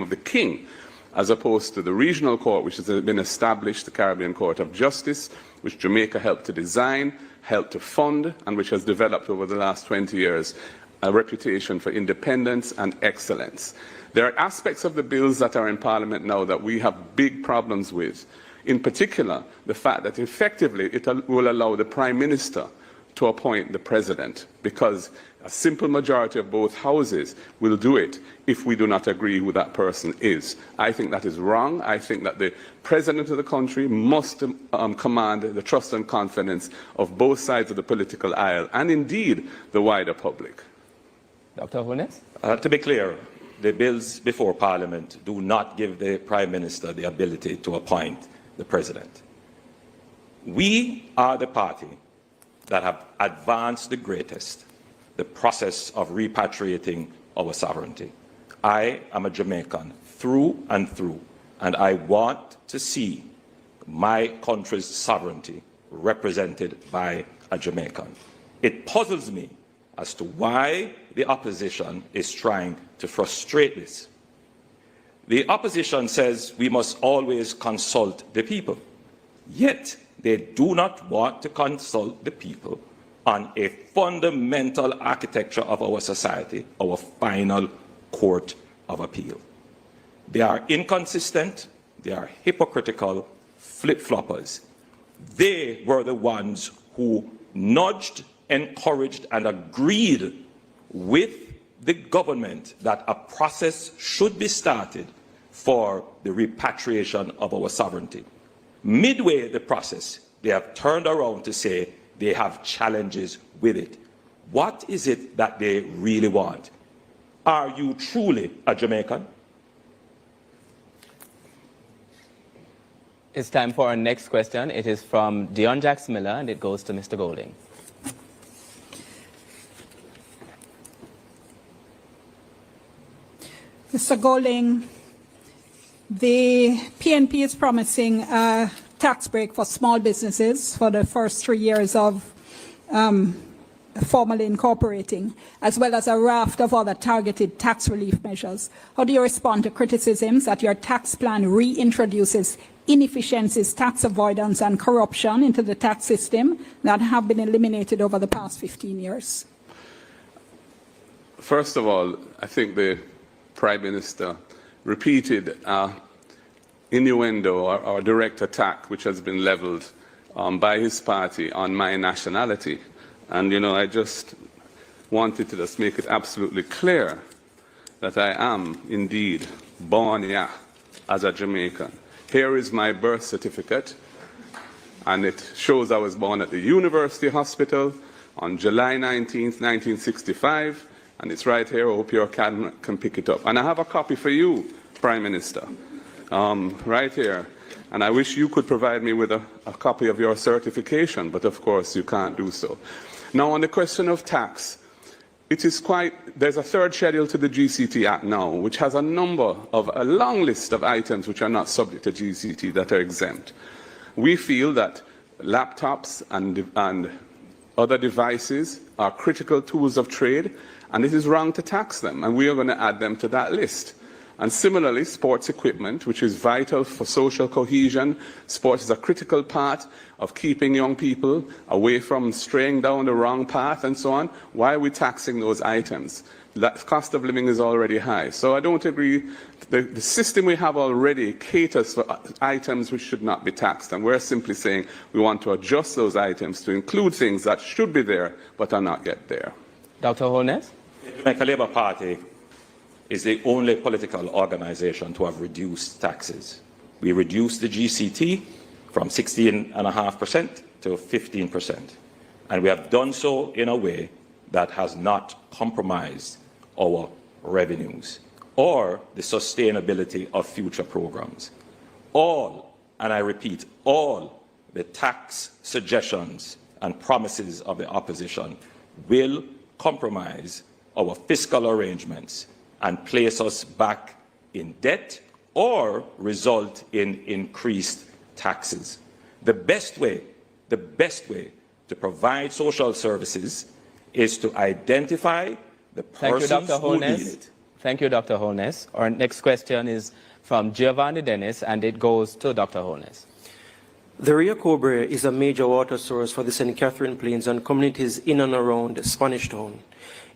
of the King, as opposed to the regional court, which has been established, the Caribbean Court of Justice, which Jamaica helped to design, helped to fund, and which has developed over the last 20 years a reputation for independence and excellence. There are aspects of the bills that are in Parliament now that we have big problems with. In particular, the fact that effectively it will allow the Prime Minister to appoint the President, because a simple majority of both houses will do it if we do not agree who that person is. I think that is wrong. I think that the President of the country must command the trust and confidence of both sides of the political aisle, and indeed the wider public. Dr. Holness? To be clear, the bills before Parliament do not give the Prime Minister the ability to appoint the President. We are the party that have advanced the greatest, the process of repatriating our sovereignty. I am a Jamaican through and through, and I want to see my country's sovereignty represented by a Jamaican. It puzzles me as to why the opposition is trying to frustrate this. The opposition says we must always consult the people, yet they do not want to consult the people on a fundamental architecture of our society, our final court of appeal. They are inconsistent, they are hypocritical flip-floppers. They were the ones who nudged, encouraged, and agreed with the government that a process should be started for the repatriation of our sovereignty. Midway the process, they have turned around to say they have challenges with it. What is it that they really want? Are you truly a Jamaican? It's time for our next question. It is from Dion Jax Miller, and it goes to Mr. Golding. Mr. Golding, the PNP is promising a tax break for small businesses for the first 3 years of formally incorporating, as well as a raft of other targeted tax relief measures. How do you respond to criticisms that your tax plan reintroduces inefficiencies, tax avoidance, and corruption into the tax system that have been eliminated over the past 15 years? First of all, I think the Prime Minister repeated innuendo or direct attack which has been leveled by his party on my nationality. And, you know, I just wanted to just make it absolutely clear that I am indeed born here as a Jamaican. Here is my birth certificate, and it shows I was born at the University Hospital on July 19th, 1965, and it's right here. I hope your camera can pick it up. And I have a copy for you, Prime Minister, right here. And I wish you could provide me with a copy of your certification, but of course you can't do so. Now, on the question of tax, there's a third schedule to the GCT Act now, which has a long list of items which are not subject to GCT that are exempt. We feel that laptops and other devices are critical tools of trade, and it is wrong to tax them, and we are going to add them to that list. And similarly, sports equipment, which is vital for social cohesion. Sports is a critical part of keeping young people away from straying down the wrong path and so on. Why are we taxing those items? The cost of living is already high. So I don't agree. The system we have already caters for items which should not be taxed. And we're simply saying we want to adjust those items to include things that should be there but are not yet there. Dr. Holness? The Jamaica Labour Party is the only political organization to have reduced taxes. We reduced the GCT from 16.5% to 15%. And we have done so in a way that has not compromised our revenues or the sustainability of future programs. All, and I repeat, all the tax suggestions and promises of the opposition will compromise our fiscal arrangements and place us back in debt or result in increased taxes. The best way to provide social services is to identify the persons who need it. Thank you, Dr. Holness. Our next question is from Giovanni Dennis, and it goes to Dr. Holness. The Rio Cobre is a major water source for the St. Catherine Plains and communities in and around Spanish Town.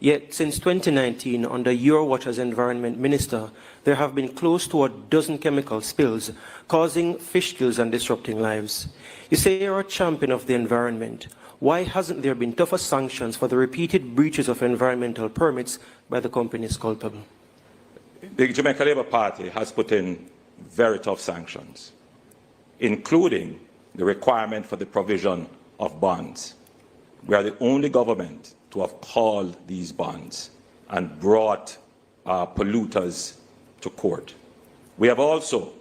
Yet, since 2019, under your watch as Environment Minister, there have been close to a dozen chemical spills, causing fish kills and disrupting lives. You say you're a champion of the environment. Why hasn't there been tougher sanctions for the repeated breaches of environmental permits by the companies culpable? The Jamaica Labour Party has put in very tough sanctions, including the requirement for the provision of bonds. We are the only government to have called these bonds and brought polluters to court. We have also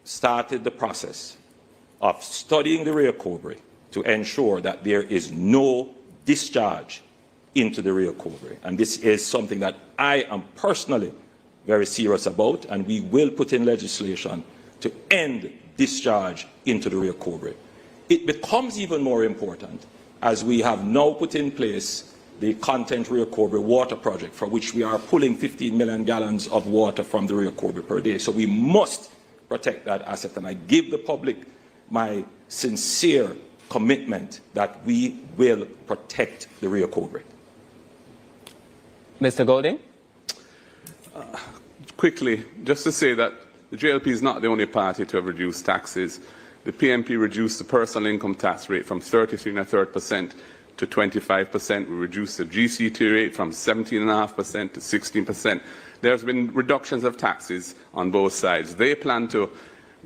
started the process of studying the Rio Cobre to ensure that there is no discharge into the Rio Cobre. And this is something that I am personally very serious about, and we will put in legislation to end discharge into the Rio Cobre. It becomes even more important as we have now put in place the Content Rio Cobre water project, for which we are pulling 15 million gallons of water from the Rio Cobre per day. So we must protect that asset, and I give the public my sincere commitment that we will protect the Rio Cobre. Mr. Golding? Quickly, just to say that the JLP is not the only party to have reduced taxes. The PNP reduced the personal income tax rate from 33.3% to 25%. We reduced the GCT rate from 17.5% to 16%. There's been reductions of taxes on both sides. They plan to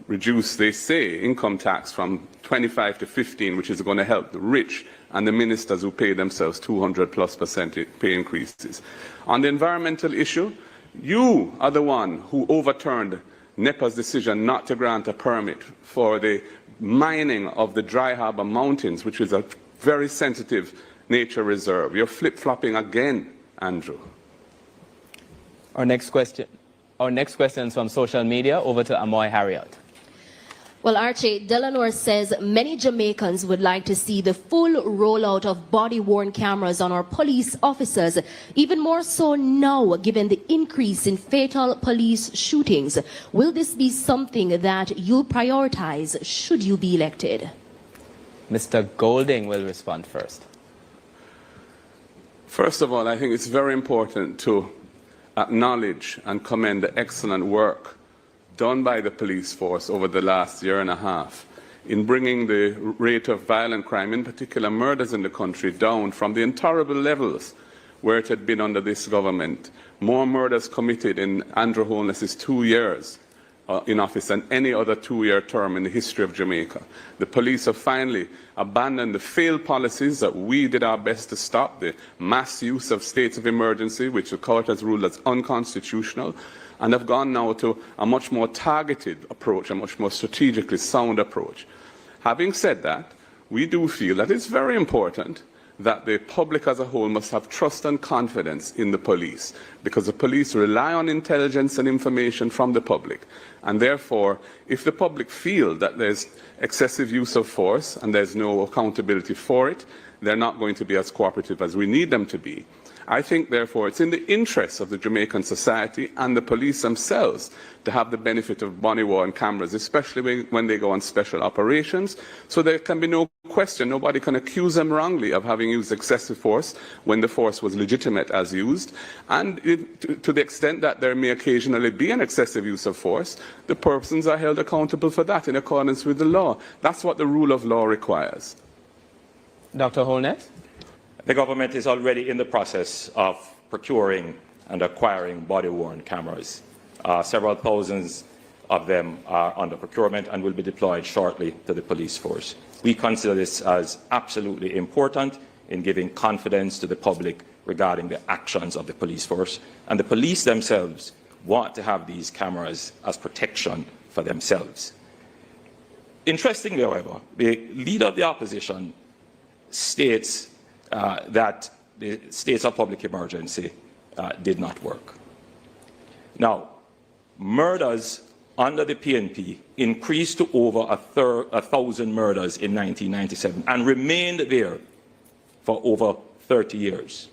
reduce, they say, income tax from 25 to 15, which is going to help the rich and the ministers who pay themselves 200+% pay increases. On the environmental issue, you are the one who overturned NEPA's decision not to grant a permit for the mining of the Dry Harbor Mountains, which is a very sensitive nature reserve. You're flip-flopping again, Andrew. Our next question is from social media. Over to Amoy Harriot. Well, Archie, Delanor says many Jamaicans would like to see the full rollout of body-worn cameras on our police officers, even more so now, given the increase in fatal police shootings. Will this be something that you'll prioritize should you be elected? Mr. Golding will respond first. First of all, I think it's very important to acknowledge and commend the excellent work done by the police force over the last year and a half in bringing the rate of violent crime, in particular murders in the country, down from the intolerable levels where it had been under this government. More murders committed in Andrew Holness's 2 years in office than any other 2-year term in the history of Jamaica. The police have finally abandoned the failed policies that we did our best to stop, the mass use of states of emergency, which the court has ruled as unconstitutional, and have gone now to a much more targeted approach, a much more strategically sound approach. Having said that, we do feel that it's very important that the public as a whole must have trust and confidence in the police, because the police rely on intelligence and information from the public. And therefore, if the public feel that there's excessive use of force and there's no accountability for it, they're not going to be as cooperative as we need them to be. I think, therefore, it's in the interests of the Jamaican society and the police themselves to have the benefit of body-worn cameras, especially when they go on special operations, so there can be no question, nobody can accuse them wrongly of having used excessive force when the force was legitimate as used. And to the extent that there may occasionally be an excessive use of force, the persons are held accountable for that in accordance with the law. That's what the rule of law requires. Dr. Holness? The government is already in the process of procuring and acquiring body-worn cameras. Several thousands of them are under procurement and will be deployed shortly to the police force. We consider this as absolutely important in giving confidence to the public regarding the actions of the police force. And the police themselves want to have these cameras as protection for themselves. Interestingly, however, the leader of the opposition states that the states of public emergency did not work. Now, murders under the PNP increased to over 1,000 murders in 1997 and remained there for over 30 years.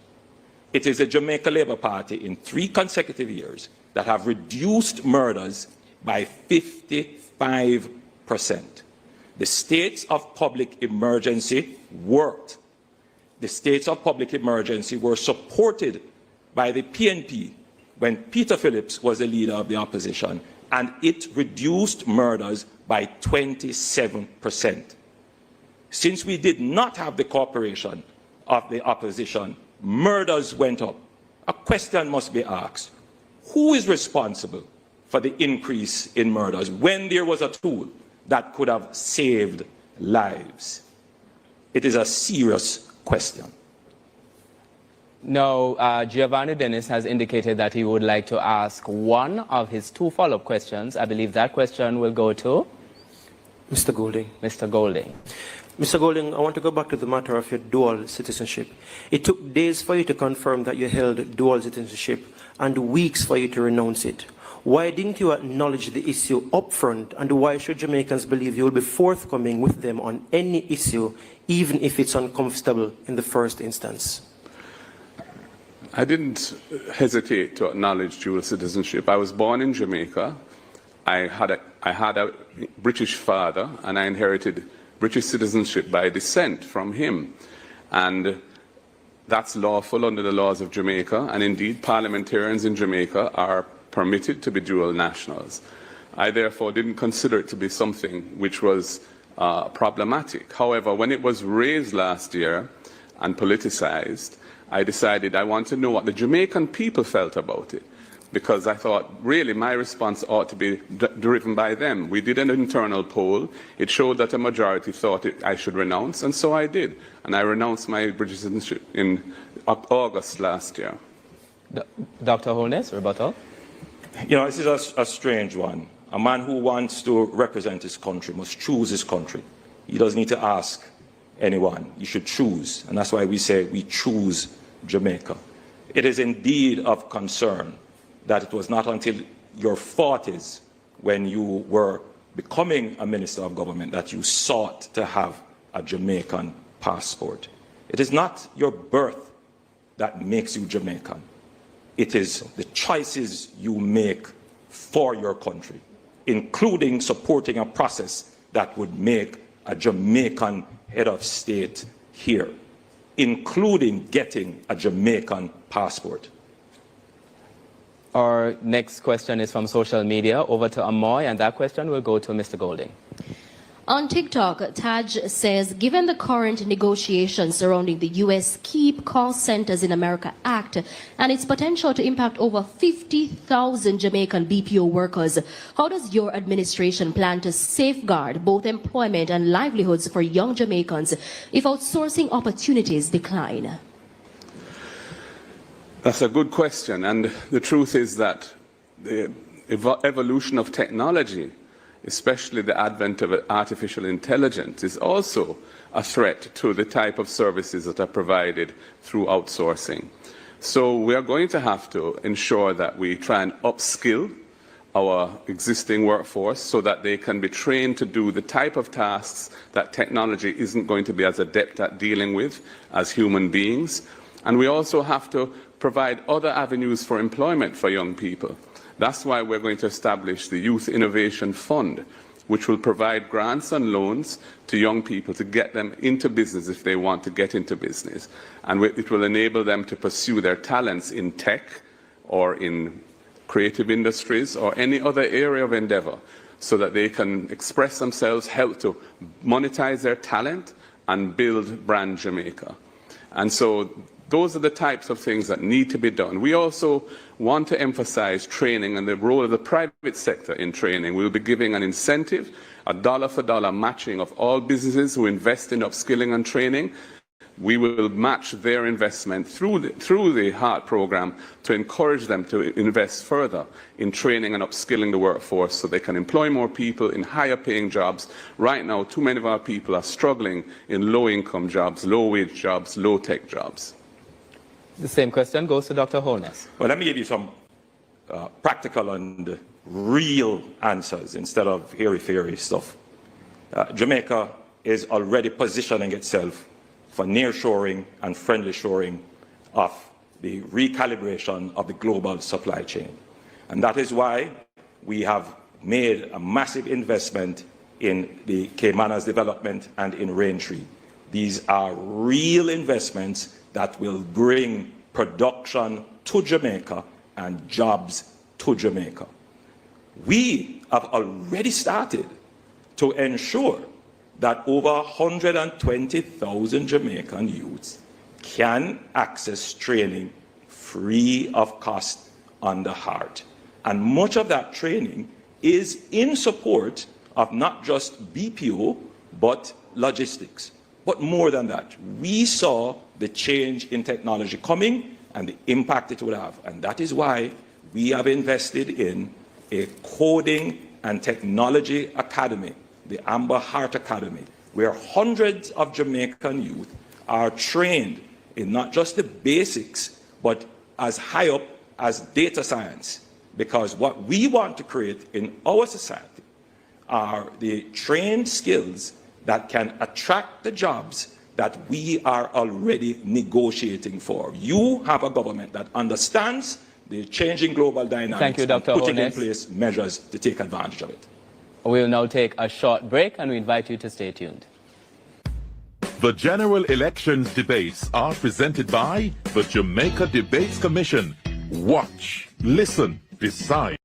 It is the Jamaica Labour Party in 3 consecutive years that have reduced murders by 55%. The states of public emergency worked. The states of public emergency were supported by the PNP when Peter Phillips was the leader of the opposition, and it reduced murders by 27%. Since we did not have the cooperation of the opposition, murders went up. A question must be asked: who is responsible for the increase in murders when there was a tool that could have saved lives? It is a serious question. No, Giovanni Dennis has indicated that he would like to ask one of his 2 follow-up questions. I believe that question will go to Mr. Golding. Mr. Golding. Mr. Golding, I want to go back to the matter of your dual citizenship. It took days for you to confirm that you held dual citizenship and weeks for you to renounce it. Why didn't you acknowledge the issue upfront, and why should Jamaicans believe you will be forthcoming with them on any issue, even if it's uncomfortable in the first instance? I didn't hesitate to acknowledge dual citizenship. I was born in Jamaica. I had a British father, and I inherited British citizenship by descent from him. And that's lawful under the laws of Jamaica, and indeed parliamentarians in Jamaica are permitted to be dual nationals. I therefore didn't consider it to be something which was problematic. However, when it was raised last year and politicized, I decided I want to know what the Jamaican people felt about it, because I thought really my response ought to be driven by them. We did an internal poll. It showed that a majority thought I should renounce, and so I did. And I renounced my British citizenship in August last year. Dr. Holness, rebuttal. You know, this is a strange one. A man who wants to represent his country must choose his country. He doesn't need to ask anyone. He should choose. And that's why we say we choose Jamaica. It is indeed of concern that it was not until your 40s, when you were becoming a minister of government, that you sought to have a Jamaican passport. It is not your birth that makes you Jamaican. It is the choices you make for your country, including supporting a process that would make a Jamaican head of state here, including getting a Jamaican passport. Our next question is from social media. Over to Amoy, and that question will go to Mr. Golding. On TikTok, Taj says, given the current negotiations surrounding the U.S. Keep Call Centers in America Act and its potential to impact over 50,000 Jamaican BPO workers, how does your administration plan to safeguard both employment and livelihoods for young Jamaicans if outsourcing opportunities decline? That's a good question, and the truth is that the evolution of technology, especially the advent of artificial intelligence, is also a threat to the type of services that are provided through outsourcing. So we are going to have to ensure that we try and upskill our existing workforce so that they can be trained to do the type of tasks that technology isn't going to be as adept at dealing with as human beings. And we also have to provide other avenues for employment for young people. That's why we're going to establish the Youth Innovation Fund, which will provide grants and loans to young people to get them into business if they want to get into business. And it will enable them to pursue their talents in tech or in creative industries or any other area of endeavor so that they can express themselves, help to monetize their talent and build brand Jamaica. And so those are the types of things that need to be done. We also want to emphasize training and the role of the private sector in training. We'll be giving an incentive, a dollar-for-dollar matching of all businesses who invest in upskilling and training. We will match their investment through the HEART program to encourage them to invest further in training and upskilling the workforce so they can employ more people in higher paying jobs. Right now, too many of our people are struggling in low-income jobs, low-wage jobs, low-tech jobs. The same question goes to Dr. Holness. Well, let me give you some practical and real answers instead of airy-fairy stuff. Jamaica is already positioning itself for nearshoring and friendly shoring of the recalibration of the global supply chain. And that is why we have made a massive investment in the Caymana's development and in Raintree. These are real investments that will bring production to Jamaica and jobs to Jamaica. We have already started to ensure that over 120,000 Jamaican youths can access training free of cost under HEART. And much of that training is in support of not just BPO, but logistics. But more than that, we saw the change in technology coming and the impact it would have. And that is why we have invested in a coding and technology academy, the Amber Heart Academy, where hundreds of Jamaican youth are trained in not just the basics, but as high up as data science. Because what we want to create in our society are the trained skills that can attract the jobs that we are already negotiating for. You have a government that understands the changing global dynamics. Thank you, Dr. and putting in Holness. place measures to take advantage of it. We'll now take a short break and we invite you to stay tuned. The general elections debates are presented by the Jamaica Debates Commission. Watch, listen, decide.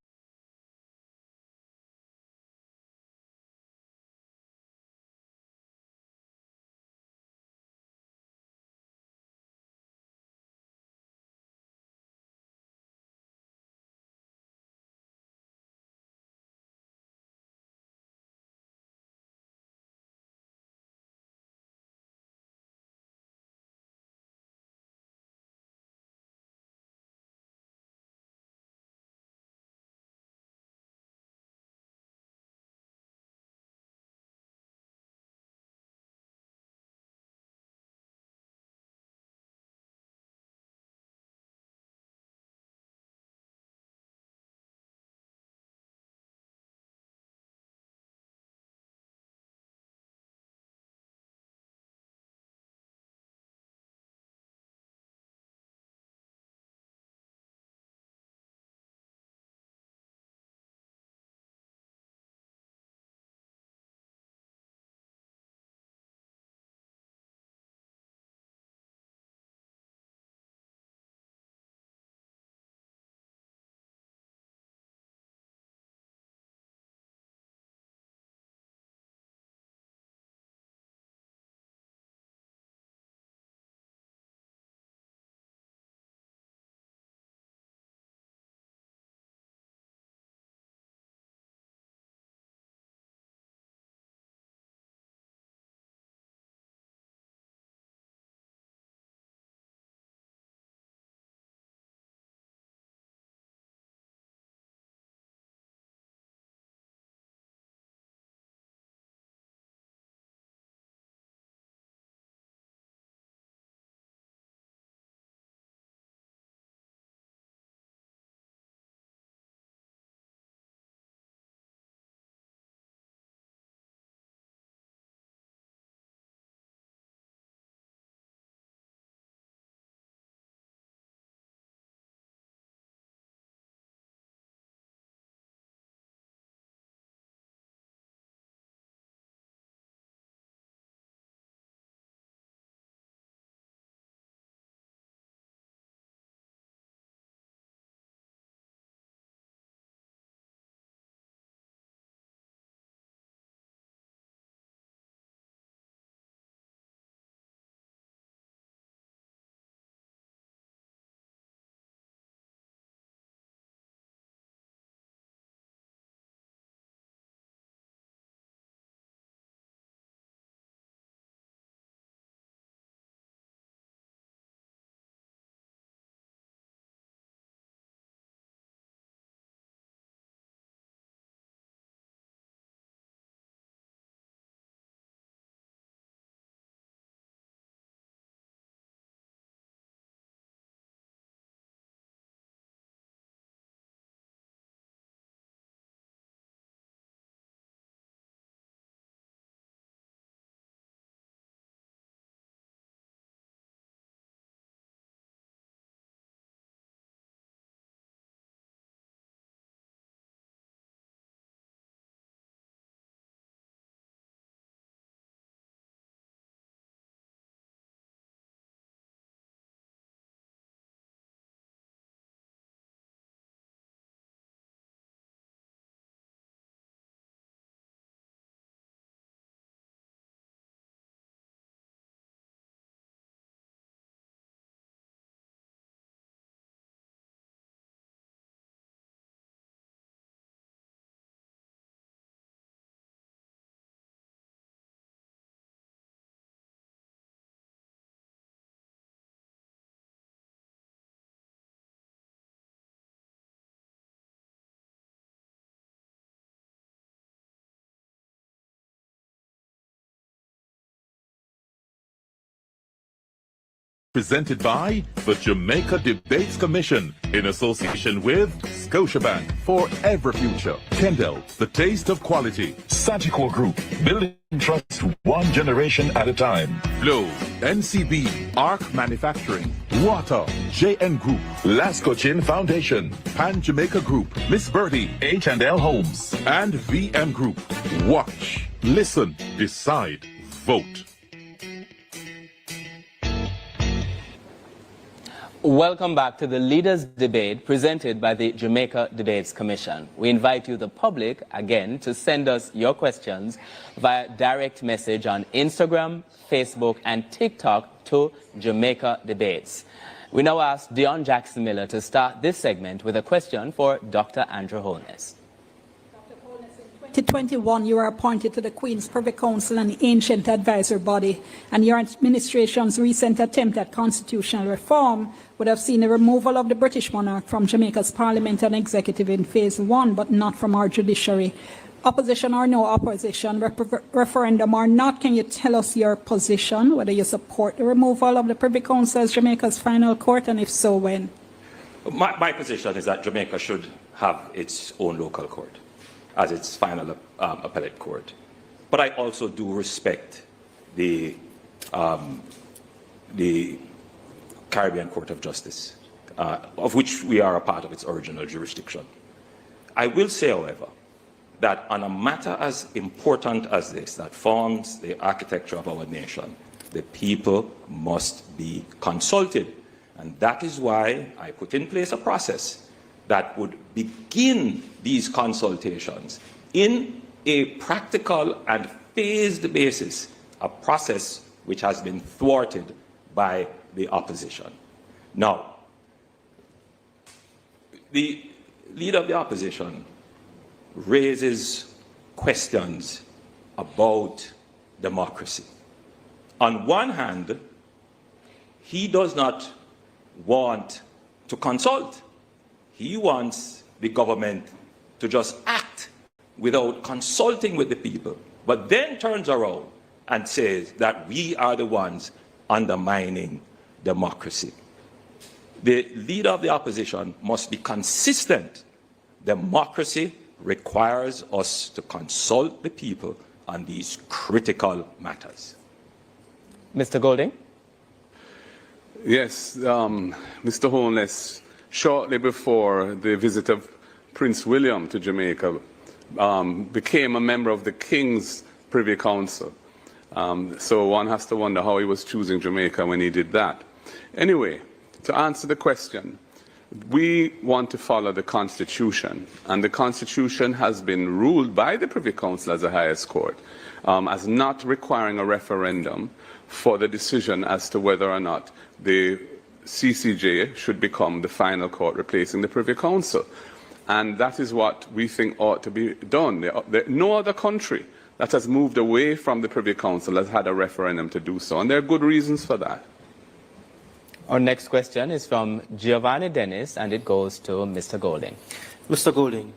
Presented by the Jamaica Debates Commission in association with Scotiabank for Ever Future, Kendall, the taste of quality, Sagicor Group, building trust one generation at a time, Flow, NCB, Arc Manufacturing, Water, JN Group, Lasco Chin Foundation, Pan Jamaica Group, Miss Birdie, H&L Homes, and VM Group. Watch, listen, decide, vote. Welcome back to the Leaders' Debate presented by the Jamaica Debates Commission. We invite you, the public, again, to send us your questions via direct message on Instagram, Facebook, and TikTok to Jamaica Debates. We now ask Dion Jackson Miller to start this segment with a question for Dr. Andrew Holness. 2021, you were appointed to the Queen's Privy Council and the Ancient Advisory Body, and your administration's recent attempt at constitutional reform would have seen the removal of the British monarch from Jamaica's parliament and executive in phase 1, but not from our judiciary. Opposition or no opposition, referendum or not, can you tell us your position, whether you support the removal of the Privy Council as Jamaica's final court, and if so, when? My position is that Jamaica should have its own local court as its final appellate court. But I also do respect the Caribbean Court of Justice, of which we are a part of its original jurisdiction. I will say, however, that on a matter as important as this, that forms the architecture of our nation, the people must be consulted. And that is why I put in place a process that would begin these consultations in a practical and phased basis, a process which has been thwarted by the opposition. Now, the leader of the opposition raises questions about democracy. On one hand, he does not want to consult. He wants the government to just act without consulting with the people, but then turns around and says that we are the ones undermining democracy. The leader of the opposition must be consistent. Democracy requires us to consult the people on these critical matters. Mr. Golding? Yes, Mr. Holness, shortly before the visit of Prince William to Jamaica, became a member of the King's Privy Council. So one has to wonder how he was choosing Jamaica when he did that. Anyway, to answer the question, we want to follow the Constitution, and the Constitution has been ruled by the Privy Council as the highest court as not requiring a referendum for the decision as to whether or not the CCJ should become the final court replacing the Privy Council. And that is what we think ought to be done. No other country that has moved away from the Privy Council has had a referendum to do so, and there are good reasons for that. Our next question is from Giovanni Dennis, and it goes to Mr. Golding. Mr. Golding,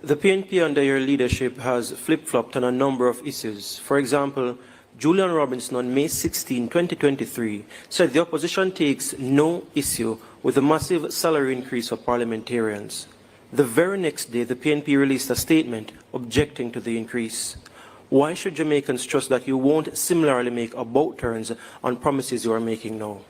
the PNP under your leadership has flip-flopped on a number of issues. For example, Julian Robinson on May 16, 2023 said the opposition takes no issue with the massive salary increase for parliamentarians. The very next day, the PNP released a statement objecting to the increase. Why should Jamaicans trust that you won't similarly make about turns on promises you are making now?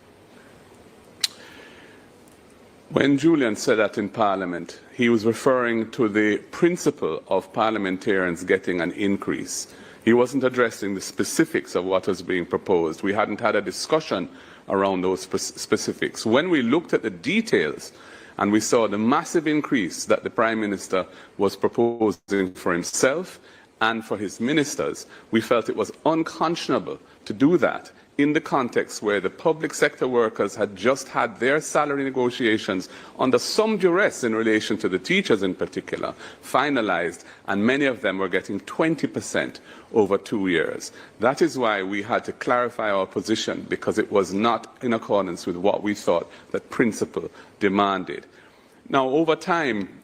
When Julian said that in Parliament, he was referring to the principle of parliamentarians getting an increase. He wasn't addressing the specifics of what was being proposed. We hadn't had a discussion around those specifics. When we looked at the details and we saw the massive increase that the Prime Minister was proposing for himself and for his ministers, we felt it was unconscionable to do that in the context where the public sector workers had just had their salary negotiations under some duress in relation to the teachers in particular, finalized, and many of them were getting 20% over 2 years. That is why we had to clarify our position, because it was not in accordance with what we thought that principle demanded. Now, over time,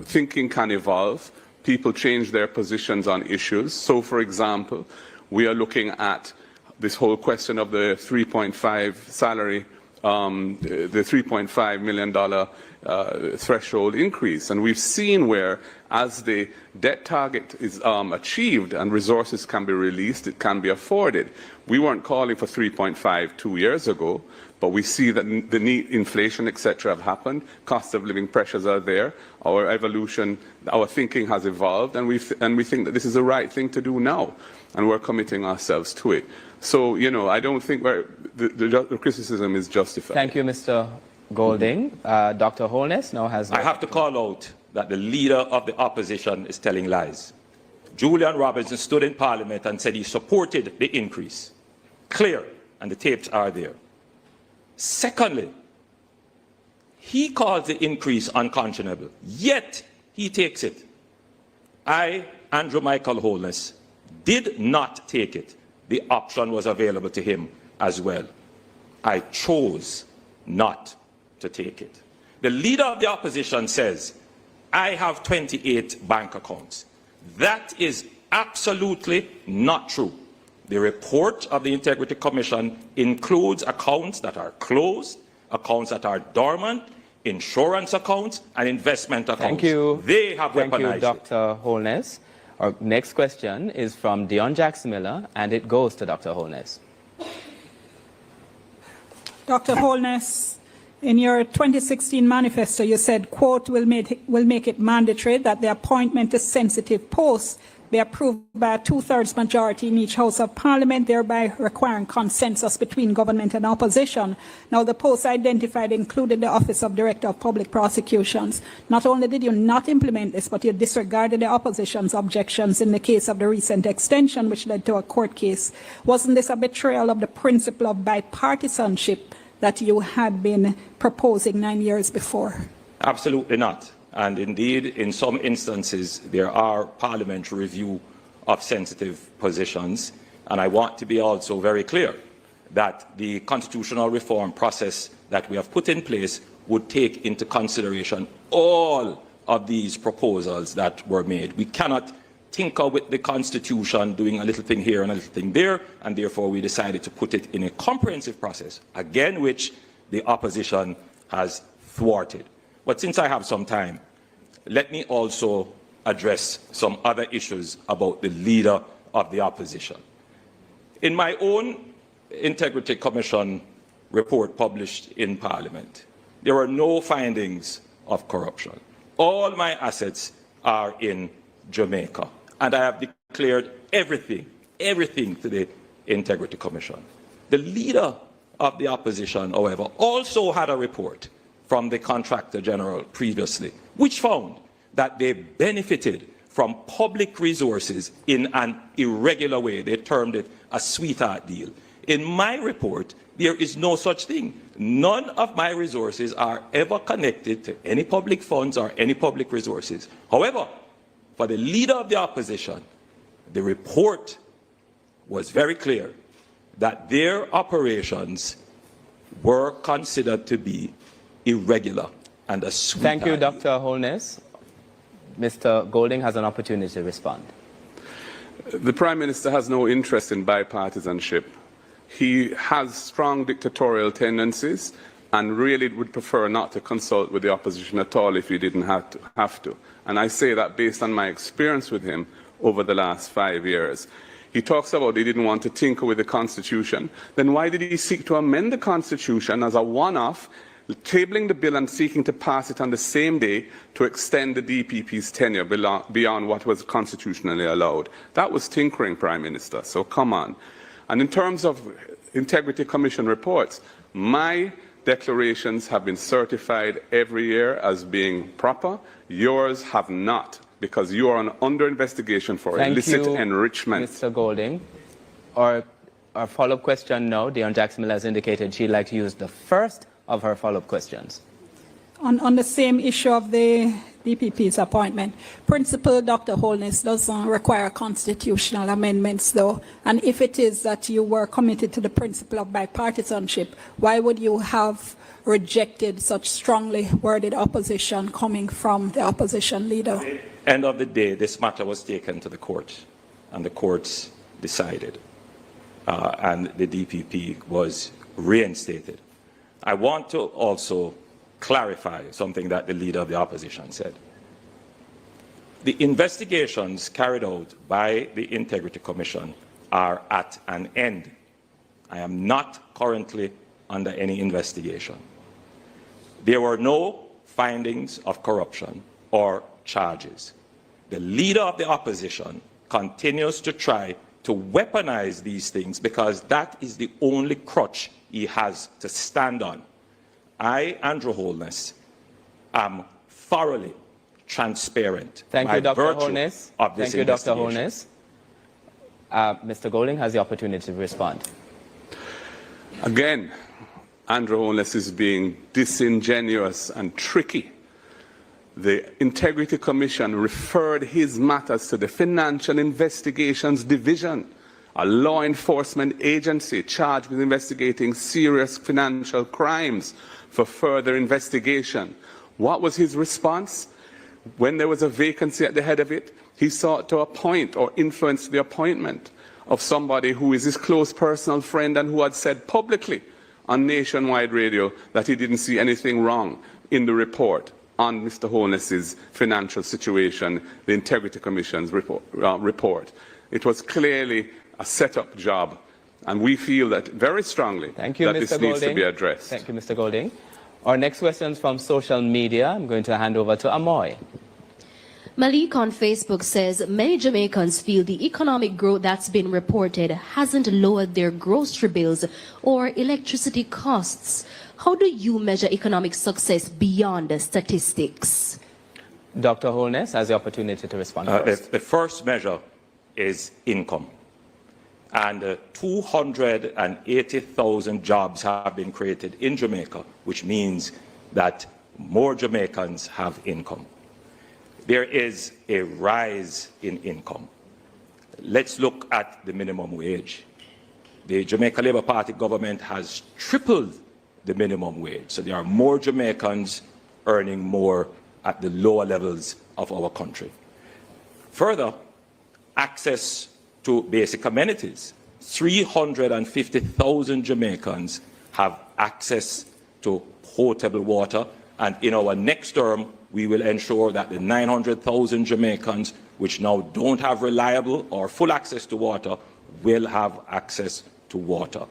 thinking can evolve. People change their positions on issues. So, for example, we are looking at this whole question of the 3.5 salary, the $3.5 million threshold increase. And we've seen where, as the debt target is achieved and resources can be released, it can be afforded. We weren't calling for 3.5 2 years ago, but we see that the need, inflation, etc., have happened. Cost of living pressures are there. Our evolution, our thinking has evolved, and we think that this is the right thing to do now, and we're committing ourselves to it. So, you know, I don't think the criticism is justified. Thank you, Mr. Golding. Dr. Holness now has... I have to call out that the leader of the opposition is telling lies. Julian Robinson stood in Parliament and said he supported the increase. Clear, and the tapes are there. Secondly, he calls the increase unconscionable, yet he takes it. I, Andrew Michael Holness, did not take it. The option was available to him as well. I chose not to take it. The leader of the opposition says, I have 28 bank accounts. That is absolutely not true. The report of the Integrity Commission includes accounts that are closed, accounts that are dormant, insurance accounts, and investment accounts. Thank you. They have weaponized Thank you, Dr. Holness. Our next question is from Dion Jackson-Miller, and it goes to Dr. Holness. Dr. Holness, in your 2016 manifesto, you said, quote, will make it mandatory that the appointment to sensitive posts be approved by a 2/3 majority in each House of Parliament, thereby requiring consensus between government and opposition. Now, the posts identified included the Office of Director of Public Prosecutions. Not only did you not implement this, but you disregarded the opposition's objections in the case of the recent extension, which led to a court case. Wasn't this a betrayal of the principle of bipartisanship that you had been proposing 9 years before? Absolutely not. And indeed, in some instances, there are parliamentary review of sensitive positions. And I want to be also very clear that the constitutional reform process that we have put in place would take into consideration all of these proposals that were made. We cannot tinker with the Constitution, doing a little thing here and a little thing there, and therefore we decided to put it in a comprehensive process, again, which the opposition has thwarted. But since I have some time, let me also address some other issues about the leader of the opposition. In my own Integrity Commission report published in Parliament, there are no findings of corruption. All my assets are in Jamaica, and I have declared everything to the Integrity Commission. The leader of the opposition, however, also had a report from the Contractor General previously, which found that they benefited from public resources in an irregular way. They termed it a sweetheart deal. In my report, there is no such thing. None of my resources are ever connected to any public funds or any public resources. However, for the leader of the opposition, the report was very clear that their operations were considered to be irregular and a sweetheart. Thank you, Dr. Holness. Mr. Golding has an opportunity to respond. The Prime Minister has no interest in bipartisanship. He has strong dictatorial tendencies and really would prefer not to consult with the opposition at all if he didn't have to. And I say that based on my experience with him over the last 5 years. He talks about he didn't want to tinker with the Constitution. Then why did he seek to amend the Constitution as a one-off, tabling the bill and seeking to pass it on the same day to extend the DPP's tenure beyond what was constitutionally allowed? That was tinkering, Prime Minister, so come on. And in terms of Integrity Commission reports, my declarations have been certified every year as being proper. Yours have not, because you are under investigation for illicit enrichment. Mr. Golding. Our follow-up question now, Dion Jackson-Miller has indicated she'd like to use the first of her follow-up questions. On the same issue of the DPP's appointment, Principal Dr. Holness doesn't require constitutional amendments, though. And if it is that you were committed to the principle of bipartisanship, why would you have rejected such strongly worded opposition coming from the opposition leader? At the end of the day, this matter was taken to the court, and the courts decided. and the DPP was reinstated. I want to also clarify something that the leader of the opposition said. The investigations carried out by the Integrity Commission are at an end. I am not currently under any investigation. There were no findings of corruption or charges. The leader of the opposition continues to try to weaponize these things because that is the only crutch he has to stand on. I, Andrew Holness, am thoroughly transparent. Thank you, Dr. Holness. Thank you, Dr. Holness. Mr. Golding has the opportunity to respond. Again, Andrew Holness is being disingenuous and tricky. The Integrity Commission referred his matters to the Financial Investigations Division, a law enforcement agency charged with investigating serious financial crimes, for further investigation. What was his response? When there was a vacancy at the head of it, he sought to appoint or influence the appointment of somebody who is his close personal friend and who had said publicly on nationwide radio that he didn't see anything wrong in the report on Mr. Holness's financial situation, the Integrity Commission's report. It was clearly a set-up job, and we feel that very strongly that this needs to be addressed. Thank you, Mr. Golding. Our next question is from social media. I'm going to hand over to Amoy. Malik on Facebook says, many Jamaicans feel the economic growth that's been reported hasn't lowered their grocery bills or electricity costs. How do you measure economic success beyond the statistics? Dr. Holness has the opportunity to respond first. The first measure is income. And 280,000 jobs have been created in Jamaica, which means that more Jamaicans have income. There is a rise in income. Let's look at the minimum wage. The Jamaica Labour Party government has tripled the minimum wage. So there are more Jamaicans earning more at the lower levels of our country. Further, access to basic amenities. 350,000 Jamaicans have access to potable water, and in our next term, we will ensure that the 900,000 Jamaicans which now don't have reliable or full access to water will have access to water.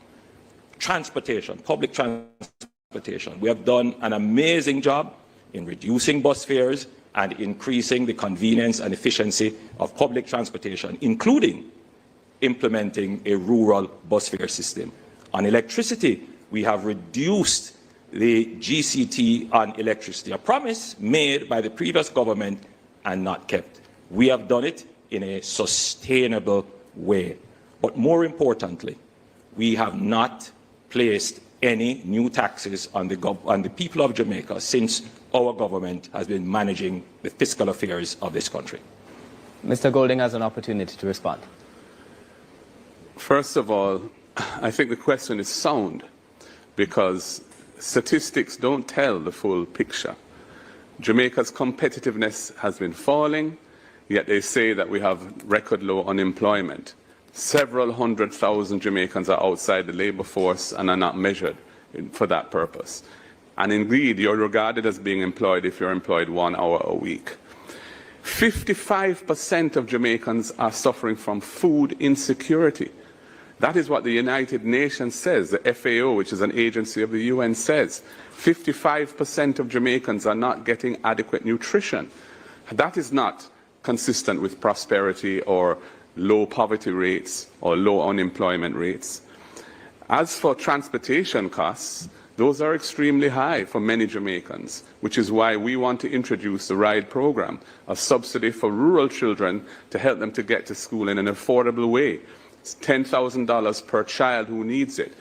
Transportation, public transportation. We have done an amazing job in reducing bus fares and increasing the convenience and efficiency of public transportation, including implementing a rural bus fare system. On electricity, we have reduced the GCT on electricity, a promise made by the previous government and not kept. We have done it in a sustainable way. But more importantly, we have not placed any new taxes on the people of Jamaica since our government has been managing the fiscal affairs of this country. Mr. Golding has an opportunity to respond. First of all, I think the question is sound because statistics don't tell the full picture. Jamaica's competitiveness has been falling, yet they say that we have record low unemployment. Several 100,000 Jamaicans are outside the labor force and are not measured for that purpose. And indeed, you're regarded as being employed if you're employed 1 hour a week. 55% of Jamaicans are suffering from food insecurity. That is what the United Nations says, the FAO, which is an agency of the UN, says. 55% of Jamaicans are not getting adequate nutrition. That is not consistent with prosperity or low poverty rates or low unemployment rates. As for transportation costs, those are extremely high for many Jamaicans, which is why we want to introduce the RIDE program, a subsidy for rural children to help them to get to school in an affordable way. It's $10,000 per child who needs it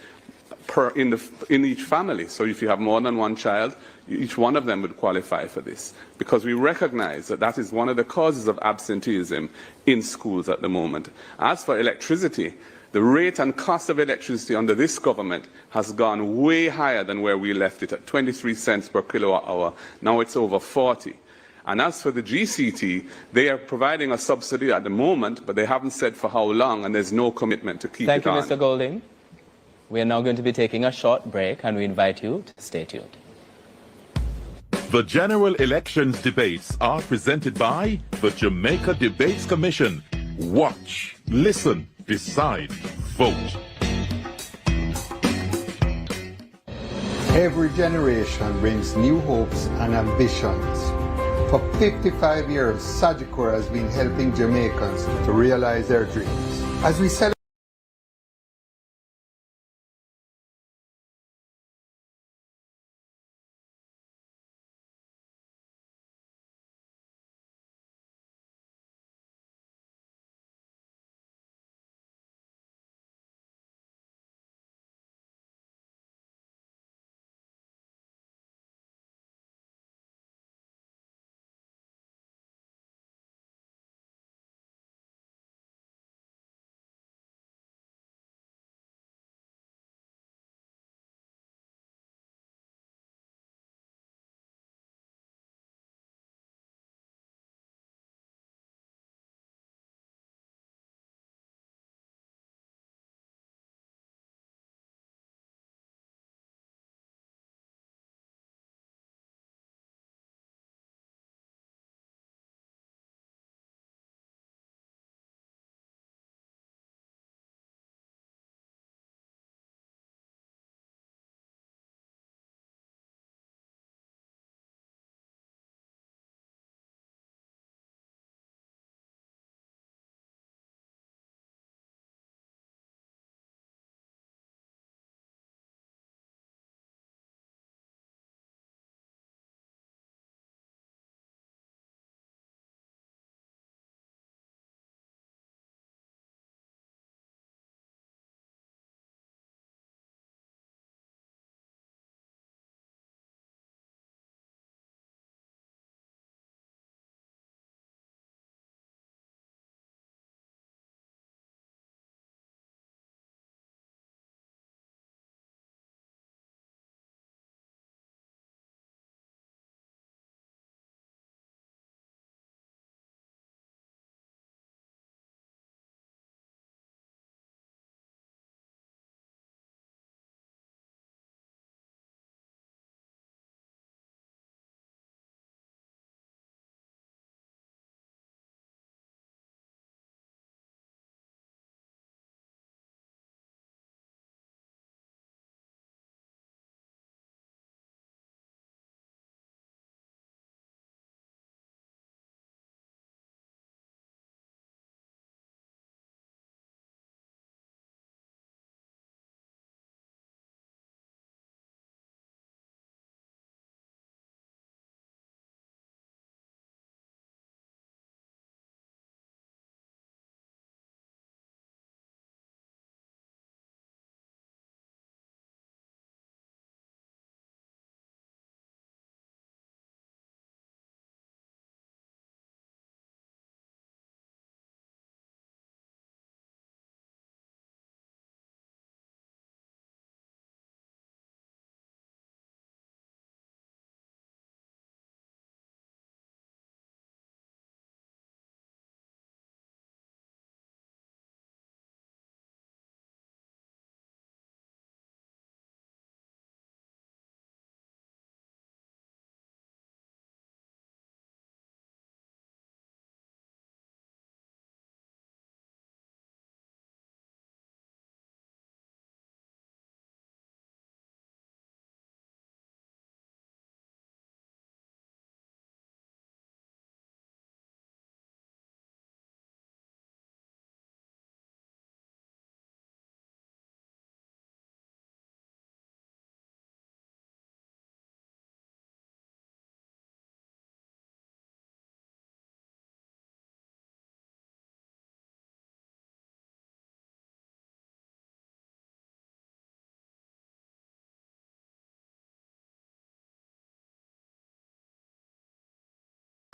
in each family. So if you have more than one child, each one of them would qualify for this, because we recognize that that is one of the causes of absenteeism in schools at the moment. As for electricity, the rate and cost of electricity under this government has gone way higher than where we left it at 23 cents per kilowatt hour. Now it's over 40. And as for the GCT, they are providing a subsidy at the moment, but they haven't said for how long, and there's no commitment to keep it on. Thank you, Mr. Golding. We are now going to be taking a short break, and we invite you to stay tuned. The general elections debates are presented by the Jamaica Debates Commission. Watch, listen, decide, vote. Every generation brings new hopes and ambitions. For 55 years, Sagicor has been helping Jamaicans to realize their dreams. As we celebrate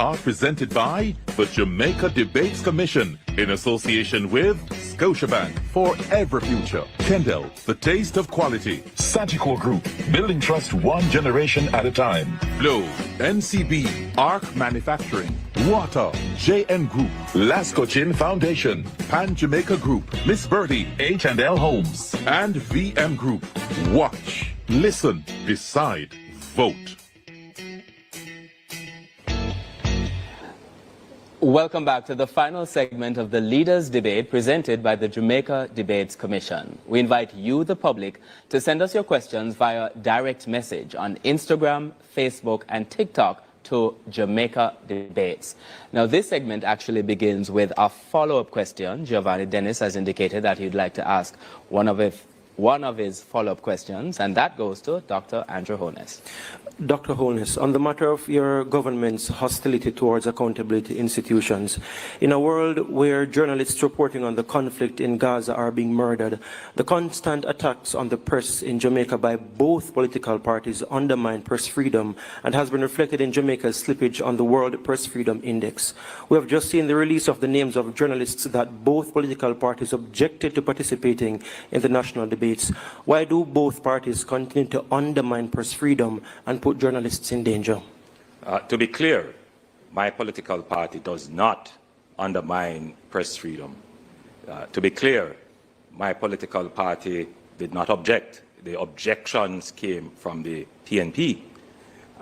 are presented by the Jamaica Debates Commission in association with Scotiabank for every future. Kendall, the taste of quality. Sagicor Group, building trust one generation at a time. Flow, NCB, Arc Manufacturing. Water, JN Group, Lasco Chin Foundation, Pan Jamaica Group, Miss Birdie, H&L Homes, and VM Group. Watch, listen, decide, vote. Welcome back to the final segment of the Leaders' Debate presented by the Jamaica Debates Commission. We invite you, the public, to send us your questions via direct message on Instagram, Facebook, and TikTok to Jamaica Debates. Now, this segment actually begins with a follow-up question. Giovanni Dennis has indicated that he'd like to ask one of his follow-up questions, and that goes to Dr. Andrew Holness. Dr. Holness, on the matter of your government's hostility towards accountability institutions, in a world where journalists reporting on the conflict in Gaza are being murdered, the constant attacks on the press in Jamaica by both political parties undermine press freedom and has been reflected in Jamaica's slippage on the World Press Freedom Index. We have just seen the release of the names of journalists that both political parties objected to participating in the national debates. Why do both parties continue to undermine press freedom and put journalists in danger? To be clear, my political party does not undermine press freedom. To be clear, my political party did not object. The objections came from the PNP.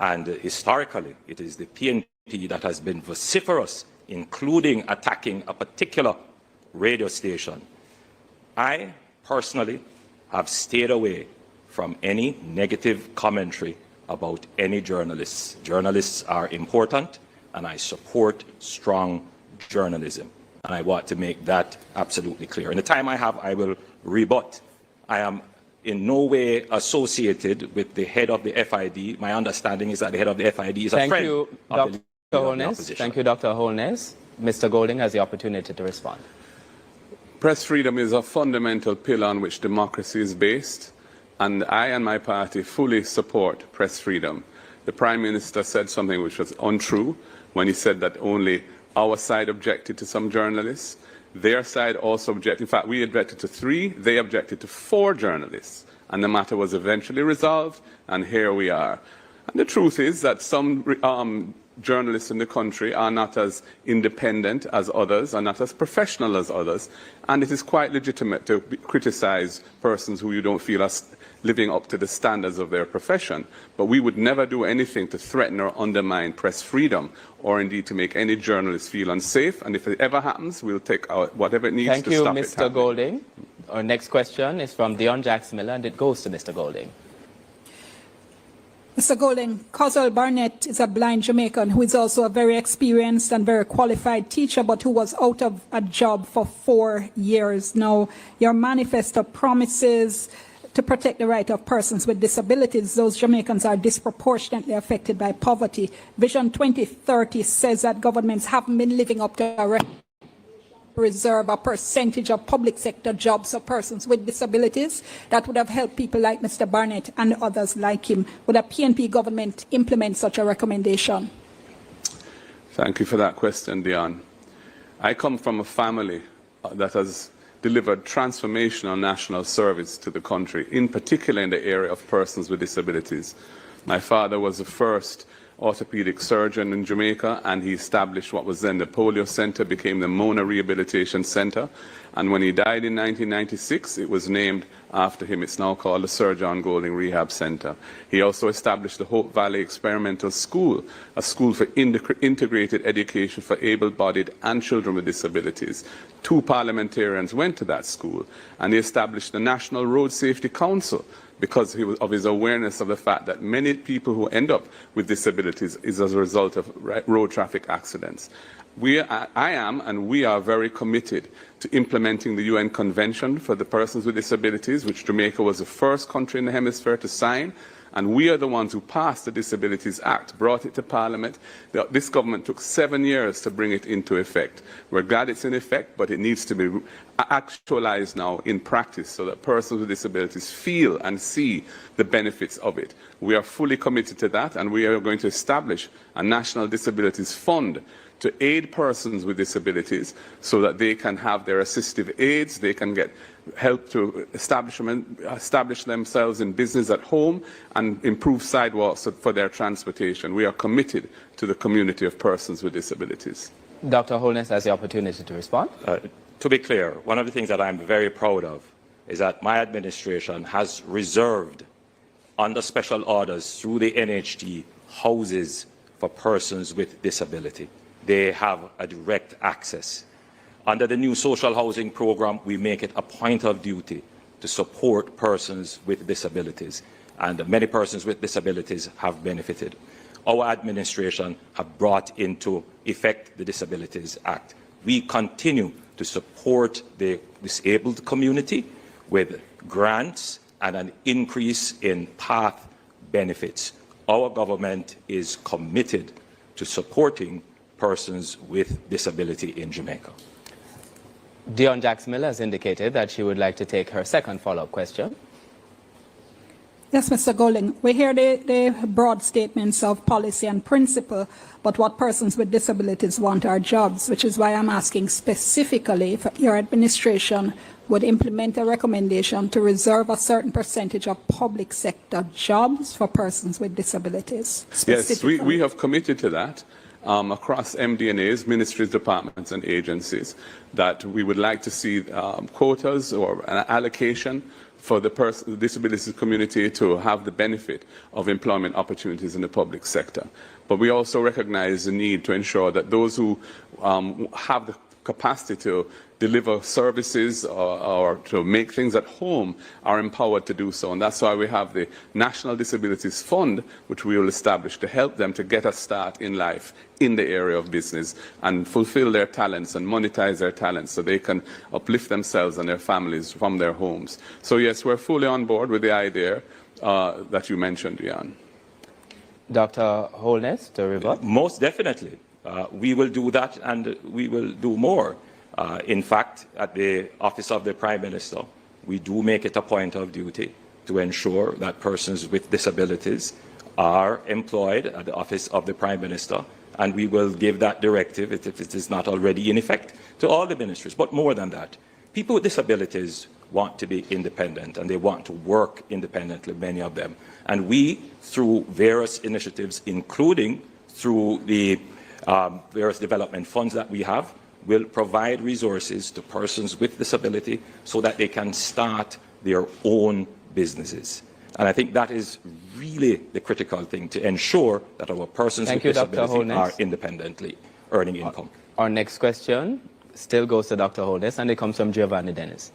And historically, it is the PNP that has been vociferous, including attacking a particular radio station. I personally have stayed away from any negative commentary about any journalists. Journalists are important, and I support strong journalism. And I want to make that absolutely clear. In the time I have, I will rebut. I am in no way associated with the head of the FID. My understanding is that the head of the FID is a friend. Thank you, Dr. Holness. Thank you, Dr. Holness. Mr. Golding has the opportunity to respond. Press freedom is a fundamental pillar on which democracy is based, and I and my party fully support press freedom. The Prime Minister said something which was untrue when he said that only our side objected to some journalists. Their side also objected. In fact, we objected to 3, they objected to 4 journalists, and the matter was eventually resolved, and here we are. And the truth is that some journalists in the country are not as independent as others, are not as professional as others, and it is quite legitimate to criticize persons who you don't feel are living up to the standards of their profession. But we would never do anything to threaten or undermine press freedom, or indeed to make any journalist feel unsafe. And if it ever happens, we'll take out whatever it needs to stop it happening. Thank you, Mr. Golding. Our next question is from Dion Jax-Miller, and it goes to Mr. Golding. Mr. Golding, Coswell Barnett is a blind Jamaican who is also a very experienced and very qualified teacher, but who was out of a job for 4 years. Now, your manifesto promises to protect the right of persons with disabilities. Those Jamaicans are disproportionately affected by poverty. Vision 2030 says that governments haven't been living up to a reserve a percentage of public sector jobs for persons with disabilities. That would have helped people like Mr. Barnett and others like him. Would a PNP government implement such a recommendation? Thank you for that question, Dion. I come from a family that has delivered transformational national service to the country, in particular in the area of persons with disabilities. My father was the first orthopedic surgeon in Jamaica, and he established what was then the Polio Center, became the Mona Rehabilitation Center. And when he died in 1996, it was named after him. It's now called the Sir John Golding Rehab Center. He also established the Hope Valley Experimental School, a school for integrated education for able-bodied and children with disabilities. 2 parliamentarians went to that school, and he established the National Road Safety Council, because of his awareness of the fact that many people who end up with disabilities is as a result of road traffic accidents. I am and we are very committed to implementing the UN Convention for the Persons with Disabilities, which Jamaica was the first country in the hemisphere to sign, And we are the ones who passed the Disabilities Act, brought it to Parliament. This government took 7 years to bring it into effect. We're glad it's in effect, but it needs to be actualized now in practice so that persons with disabilities feel and see the benefits of it. We are fully committed to that, and we are going to establish a National Disabilities Fund to aid persons with disabilities so that they can have their assistive aids, they can get help to establish themselves in business at home and improve sidewalks for their transportation. We are committed to the community of persons with disabilities. Dr. Holness has the opportunity to respond. To be clear, one of the things that I'm very proud of is that my administration has reserved under special orders through the NHT houses for persons with disability. They have a direct access. Under the new social housing program, we make it a point of duty to support persons with disabilities, and many persons with disabilities have benefited. Our administration have brought into effect the Disabilities Act. We continue to support the disabled community with grants and an increase in path benefits. Our government is committed to supporting persons with disability in Jamaica. Dion Jax-Miller has indicated that she would like to take her second follow-up question. Yes, Mr. Golding, we hear the broad statements of policy and principle, but what persons with disabilities want are jobs, which is why I'm asking specifically if your administration would implement a recommendation to reserve a certain percentage of public sector jobs for persons with disabilities. Yes, we have committed to that. Across MD&As, ministries, departments and agencies, that we would like to see quotas or an allocation for the disability community to have the benefit of employment opportunities in the public sector. But we also recognize the need to ensure that those who have the capacity to deliver services or to make things at home are empowered to do so. And that's why we have the National Disabilities Fund, which we will establish to help them to get a start in life in the area of business and fulfill their talents and monetize their talents so they can uplift themselves and their families from their homes. So yes, we're fully on board with the idea that you mentioned, Jan. Dr. Holness, to rebut. Most definitely. We will do that, and we will do more. In fact, at the Office of the Prime Minister, we do make it a point of duty to ensure that persons with disabilities are employed at the Office of the Prime Minister, and we will give that directive, if it is not already in effect, to all the ministries. But more than that, people with disabilities want to be independent, and they want to work independently, many of them. And we, through various initiatives, including through the various development funds that we have, will provide resources to persons with disability so that they can start their own businesses. And I think that is really the critical thing, to ensure that our persons with disability are independently earning income. Our next question still goes to Dr. Holness, and it comes from Giovanni Dennis.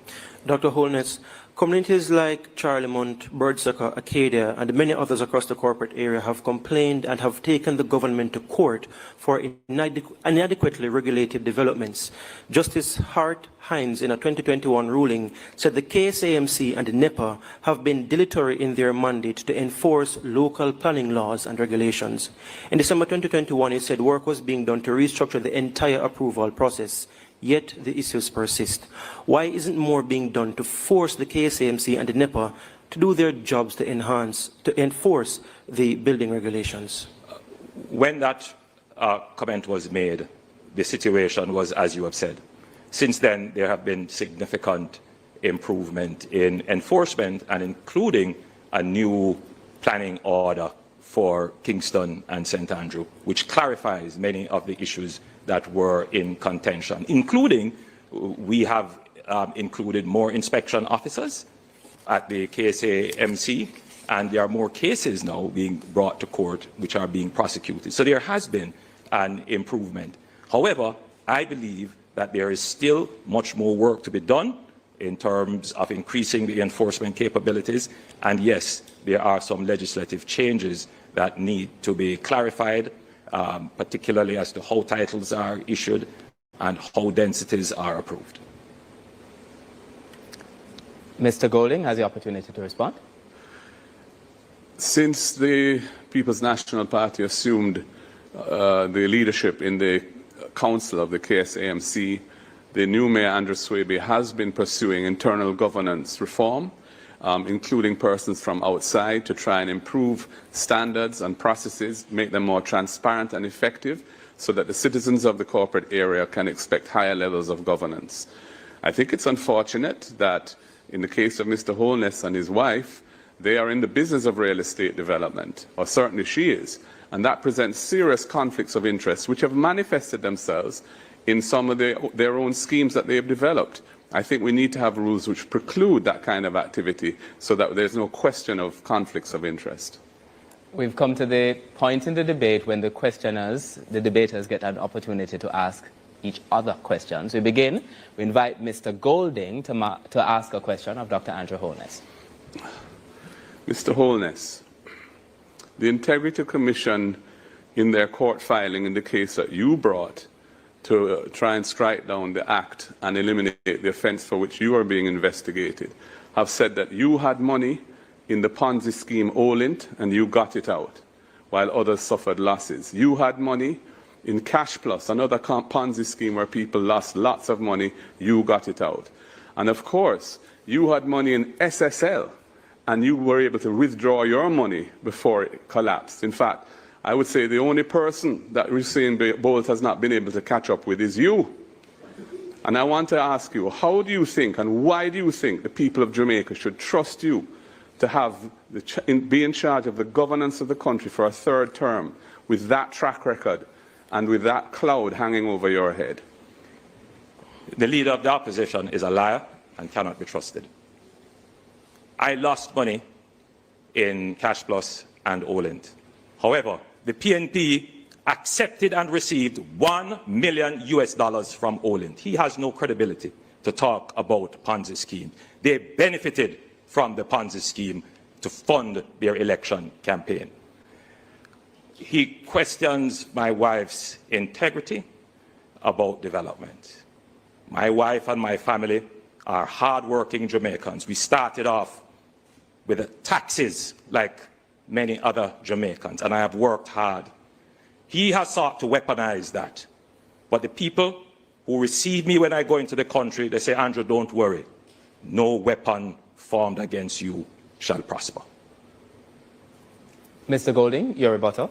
Dr. Holness, communities like Charlemont, Birdsucker, Acadia, and many others across the corporate area have complained and have taken the government to court for inadequately regulated developments. Justice Hart Hines, in a 2021 ruling, said the KSAMC and NEPA have been dilatory in their mandate to enforce local planning laws and regulations. In December 2021, he said work was being done to restructure the entire approval process. Yet the issues persist. Why isn't more being done to force the KSAMC and the NEPA to do their jobs to enforce the building regulations? When that comment was made, the situation was as you have said. Since then, there have been significant improvement in enforcement, and including a new planning order for Kingston and St. Andrew, which clarifies many of the issues that were in contention, including we have included more inspection officers at the KSAMC, and there are more cases now being brought to court which are being prosecuted. So there has been an improvement. However, I believe that there is still much more work to be done in terms of increasing the enforcement capabilities. And yes, there are some legislative changes that need to be clarified, particularly as to how titles are issued and how densities are approved. Mr. Golding has the opportunity to respond. Since the People's National Party assumed the leadership in the council of the KSAMC, the new Mayor Andrew Swaby has been pursuing internal governance reform, including persons from outside, to try and improve standards and processes, make them more transparent and effective, so that the citizens of the corporate area can expect higher levels of governance. I think it's unfortunate that in the case of Mr. Holness and his wife, they are in the business of real estate development, or certainly she is, and that presents serious conflicts of interest which have manifested themselves in some of their own schemes that they have developed. I think we need to have rules which preclude that kind of activity so that there's no question of conflicts of interest. We've come to the point in the debate when the debaters get an opportunity to ask each other questions. We begin, we invite Mr. Golding to ask a question of Dr. Andrew Holness. Mr. Holness, the Integrity Commission, in their court filing in the case that you brought to try and strike down the act and eliminate the offence for which you are being investigated, have said that you had money in the Ponzi scheme Olint and you got it out, while others suffered losses. You had money in Cash Plus, another Ponzi scheme where people lost lots of money, you got it out. And of course, you had money in SSL, and you were able to withdraw your money before it collapsed. In fact, I would say the only person that Usain Bolt has not been able to catch up with is you. And I want to ask you, how do you think and why do you think the people of Jamaica should trust you to be in charge of the governance of the country for a third term with that track record and with that cloud hanging over your head? The leader of the opposition is a liar and cannot be trusted. I lost money in Cash Plus and Olint. However, the PNP accepted and received $1 million from Olint. He has no credibility to talk about Ponzi scheme. They benefited from the Ponzi scheme to fund their election campaign. He questions my wife's integrity about development. My wife and my family are hard-working Jamaicans. We started off with taxes like many other Jamaicans, and I have worked hard. He has sought to weaponize that. But the people who receive me when I go into the country, they say, Andrew, don't worry. No weapon formed against you shall prosper. Mr. Golding, your rebuttal.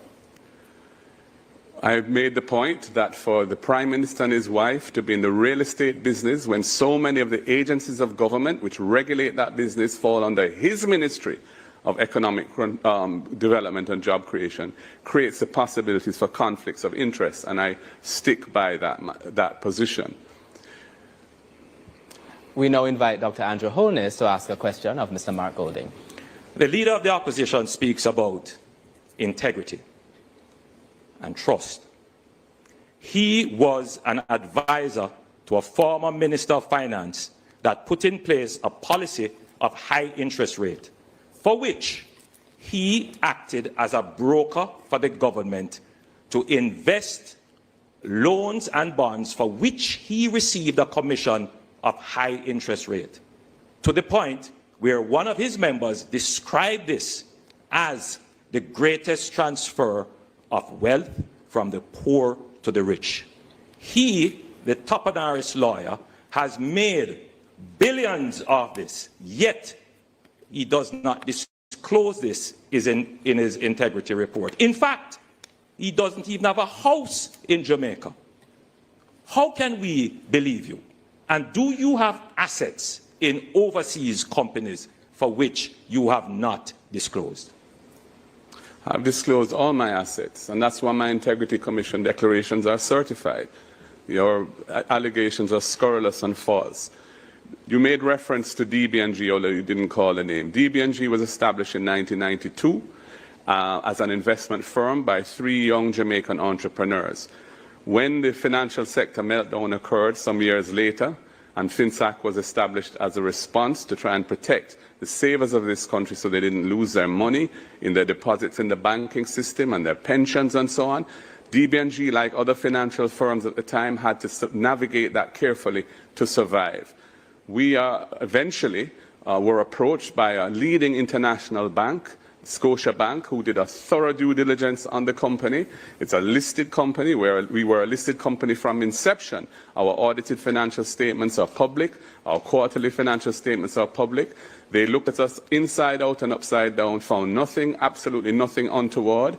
I've made the point that for the Prime Minister and his wife to be in the real estate business when so many of the agencies of government which regulate that business fall under his Ministry of Economic Development and Job Creation creates the possibilities for conflicts of interest, and I stick by that position. We now invite Dr. Andrew Holness to ask a question of Mr. Mark Golding. The leader of the opposition speaks about integrity and trust. He was an advisor to a former Minister of Finance that put in place a policy of high interest rate, for which he acted as a broker for the government to invest loans and bonds for which he received a commission of high interest rate, to the point where one of his members described this as the greatest transfer of wealth from the poor to the rich. He, the Toponaris lawyer, has made billions of this, yet he does not disclose this in his integrity report. In fact, he doesn't even have a house in Jamaica. How can we believe you? And do you have assets in overseas companies for which you have not disclosed? I've disclosed all my assets, and that's why my Integrity Commission declarations are certified. Your allegations are scurrilous and false. You made reference to DB&G, although you didn't call the name. DB&G was established in 1992 as an investment firm by 3 young Jamaican entrepreneurs. When the financial sector meltdown occurred some years later, and FinSAC was established as a response to try and protect the savers of this country so they didn't lose their money in their deposits in the banking system and their pensions and so on, DB&G, like other financial firms at the time, had to navigate that carefully to survive. We eventually were approached by a leading international bank Scotiabank, who did a thorough due diligence on the company. It's a listed company where we were a listed company from inception. Our audited financial statements are public. Our quarterly financial statements are public. They looked at us inside out and upside down, found nothing, absolutely nothing untoward,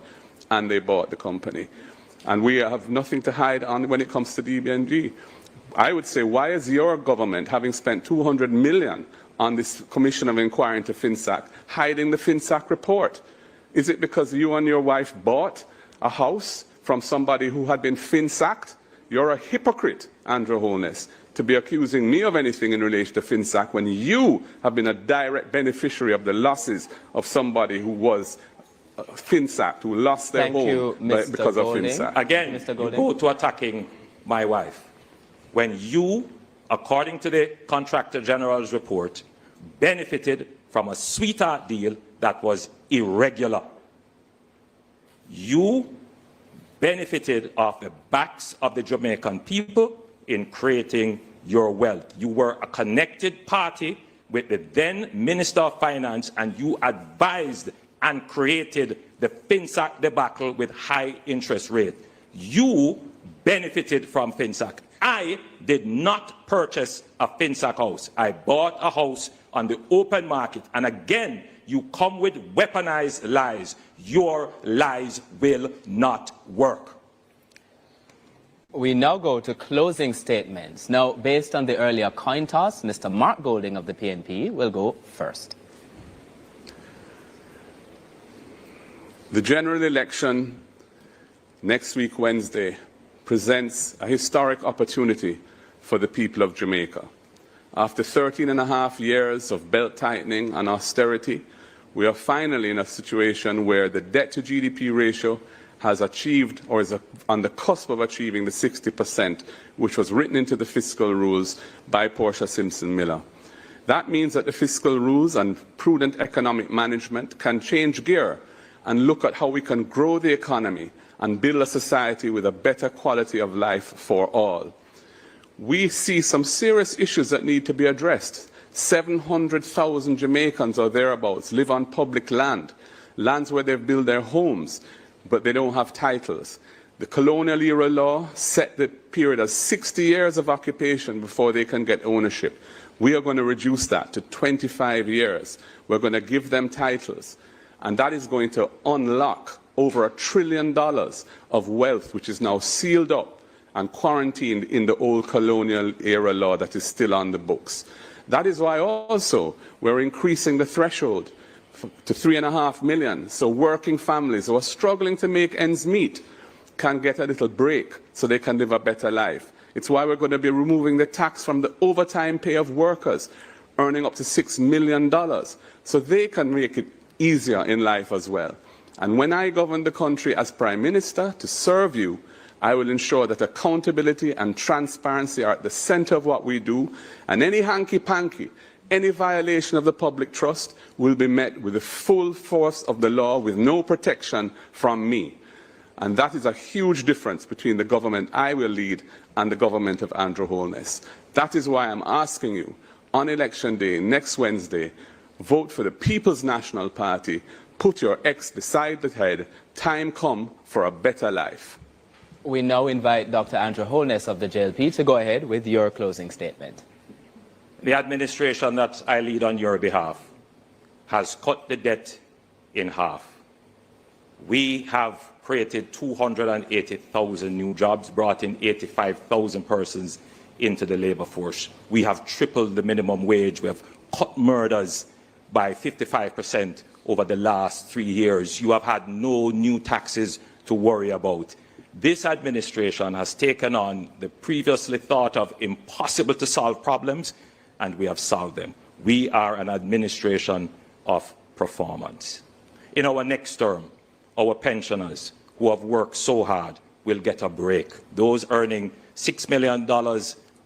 and they bought the company. And we have nothing to hide on when it comes to DBNG. I would say, why is your government, having spent $200 million on this Commission of Inquiry into FinSac, hiding the FinSac report? Is it because you and your wife bought a house from somebody who had been FinSacked? You're a hypocrite, Andrew Holness, to be accusing me of anything in relation to FinSac when you have been a direct beneficiary of the losses of somebody who was FinSac, who lost their home because of FinSac. Again, you go to attacking my wife when you, according to the Contractor General's report, benefited from a sweetheart deal that was irregular. You benefited off the backs of the Jamaican people in creating your wealth. You were a connected party with the then Minister of Finance, and you advised and created the FinSac debacle with high interest rate. You benefited from FinSac. I did not purchase a FinSac house. I bought a house on the open market. And again, you come with weaponized lies. Your lies will not work. We now go to closing statements. Now, based on the earlier coin toss, Mr. Mark Golding of the PNP will go first. The general election next week, Wednesday, presents a historic opportunity for the people of Jamaica. After 13.5 years of belt tightening and austerity, we are finally in a situation where the debt to GDP ratio has achieved or is on the cusp of achieving the 60%, which was written into the fiscal rules by Portia Simpson Miller. That means that the fiscal rules and prudent economic management can change gear and look at how we can grow the economy and build a society with a better quality of life for all. We see some serious issues that need to be addressed. 700,000 Jamaicans or thereabouts live on public land, lands where they've built their homes, but they don't have titles. The colonial era law set the period as 60 years of occupation before they can get ownership. We are going to reduce that to 25 years. We're going to give them titles. And that is going to unlock over $1 trillion of wealth, which is now sealed up and quarantined in the old colonial era law that is still on the books. That is why also we're increasing the threshold to 3.5 million, so working families who are struggling to make ends meet can get a little break so they can live a better life. It's why we're going to be removing the tax from the overtime pay of workers earning up to $6 million, so they can make it easier in life as well. And when I govern the country as Prime Minister to serve you, I will ensure that accountability and transparency are at the center of what we do, and any hanky-panky, any violation of the public trust will be met with the full force of the law with no protection from me. And that is a huge difference between the government I will lead and the government of Andrew Holness. That is why I'm asking you, on Election Day, next Wednesday, vote for the People's National Party, put your ex beside the head, time come for a better life. We now invite Dr. Andrew Holness of the JLP to go ahead with your closing statement. The administration that I lead on your behalf has cut the debt in half. We have created 280,000 new jobs, brought in 85,000 persons into the labor force. We have tripled the minimum wage. We have cut murders by 55% over the last 3 years. You have had no new taxes to worry about. This administration has taken on the previously thought of impossible to solve problems, and we have solved them. We are an administration of performance. In our next term, our pensioners who have worked so hard will get a break. Those earning $6 million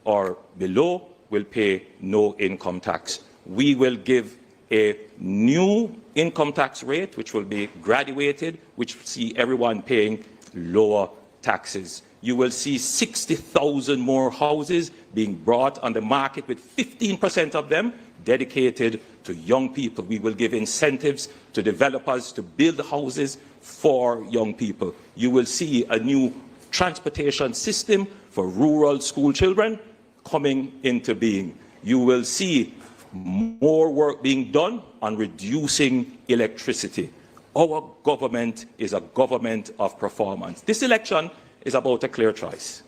or below will pay no income tax. We will give a new income tax rate, which will be graduated, which will see everyone paying lower taxes. You will see 60,000 more houses being brought on the market, with 15% of them dedicated to young people. We will give incentives to developers to build houses for young people. You will see a new transportation system for rural school children coming into being. You will see more work being done on reducing electricity. Our government is a government of performance. This election is about a clear choice.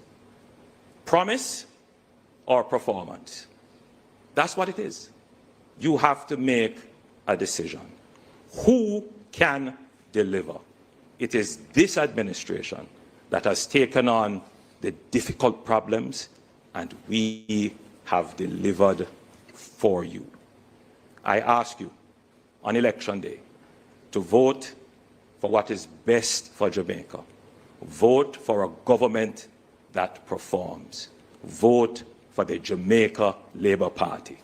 Promise or performance. That's what it is. You have to make a decision. Who can deliver? It is this administration that has taken on the difficult problems, and we have delivered for you. I ask you on election day to vote for what is best for Jamaica. Vote for a government that performs. Vote for the Jamaica Labour Party.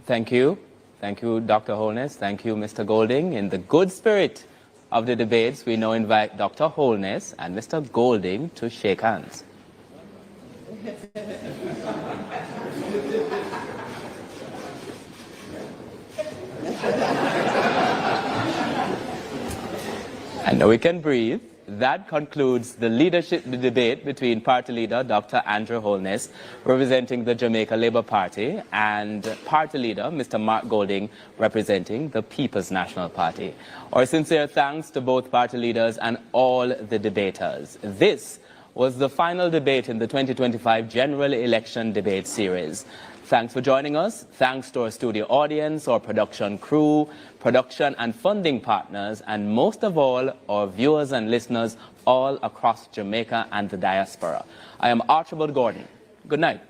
Thank you. Thank you, Dr. Holness. Thank you, Mr. Golding. In the good spirit of the debates, we now invite Dr. Holness and Mr. Golding to shake hands. And now we can breathe. That concludes the leadership debate between party leader Dr. Andrew Holness, representing the Jamaica Labour Party, and party leader Mr. Mark Golding, representing the People's National Party. Our sincere thanks to both party leaders and all the debaters. This was the final debate in the 2025 General Election Debate Series. Thanks for joining us. Thanks to our studio audience, our production crew, production and funding partners, and most of all, our viewers and listeners all across Jamaica and the diaspora. I am Archibald Gordon. Good night.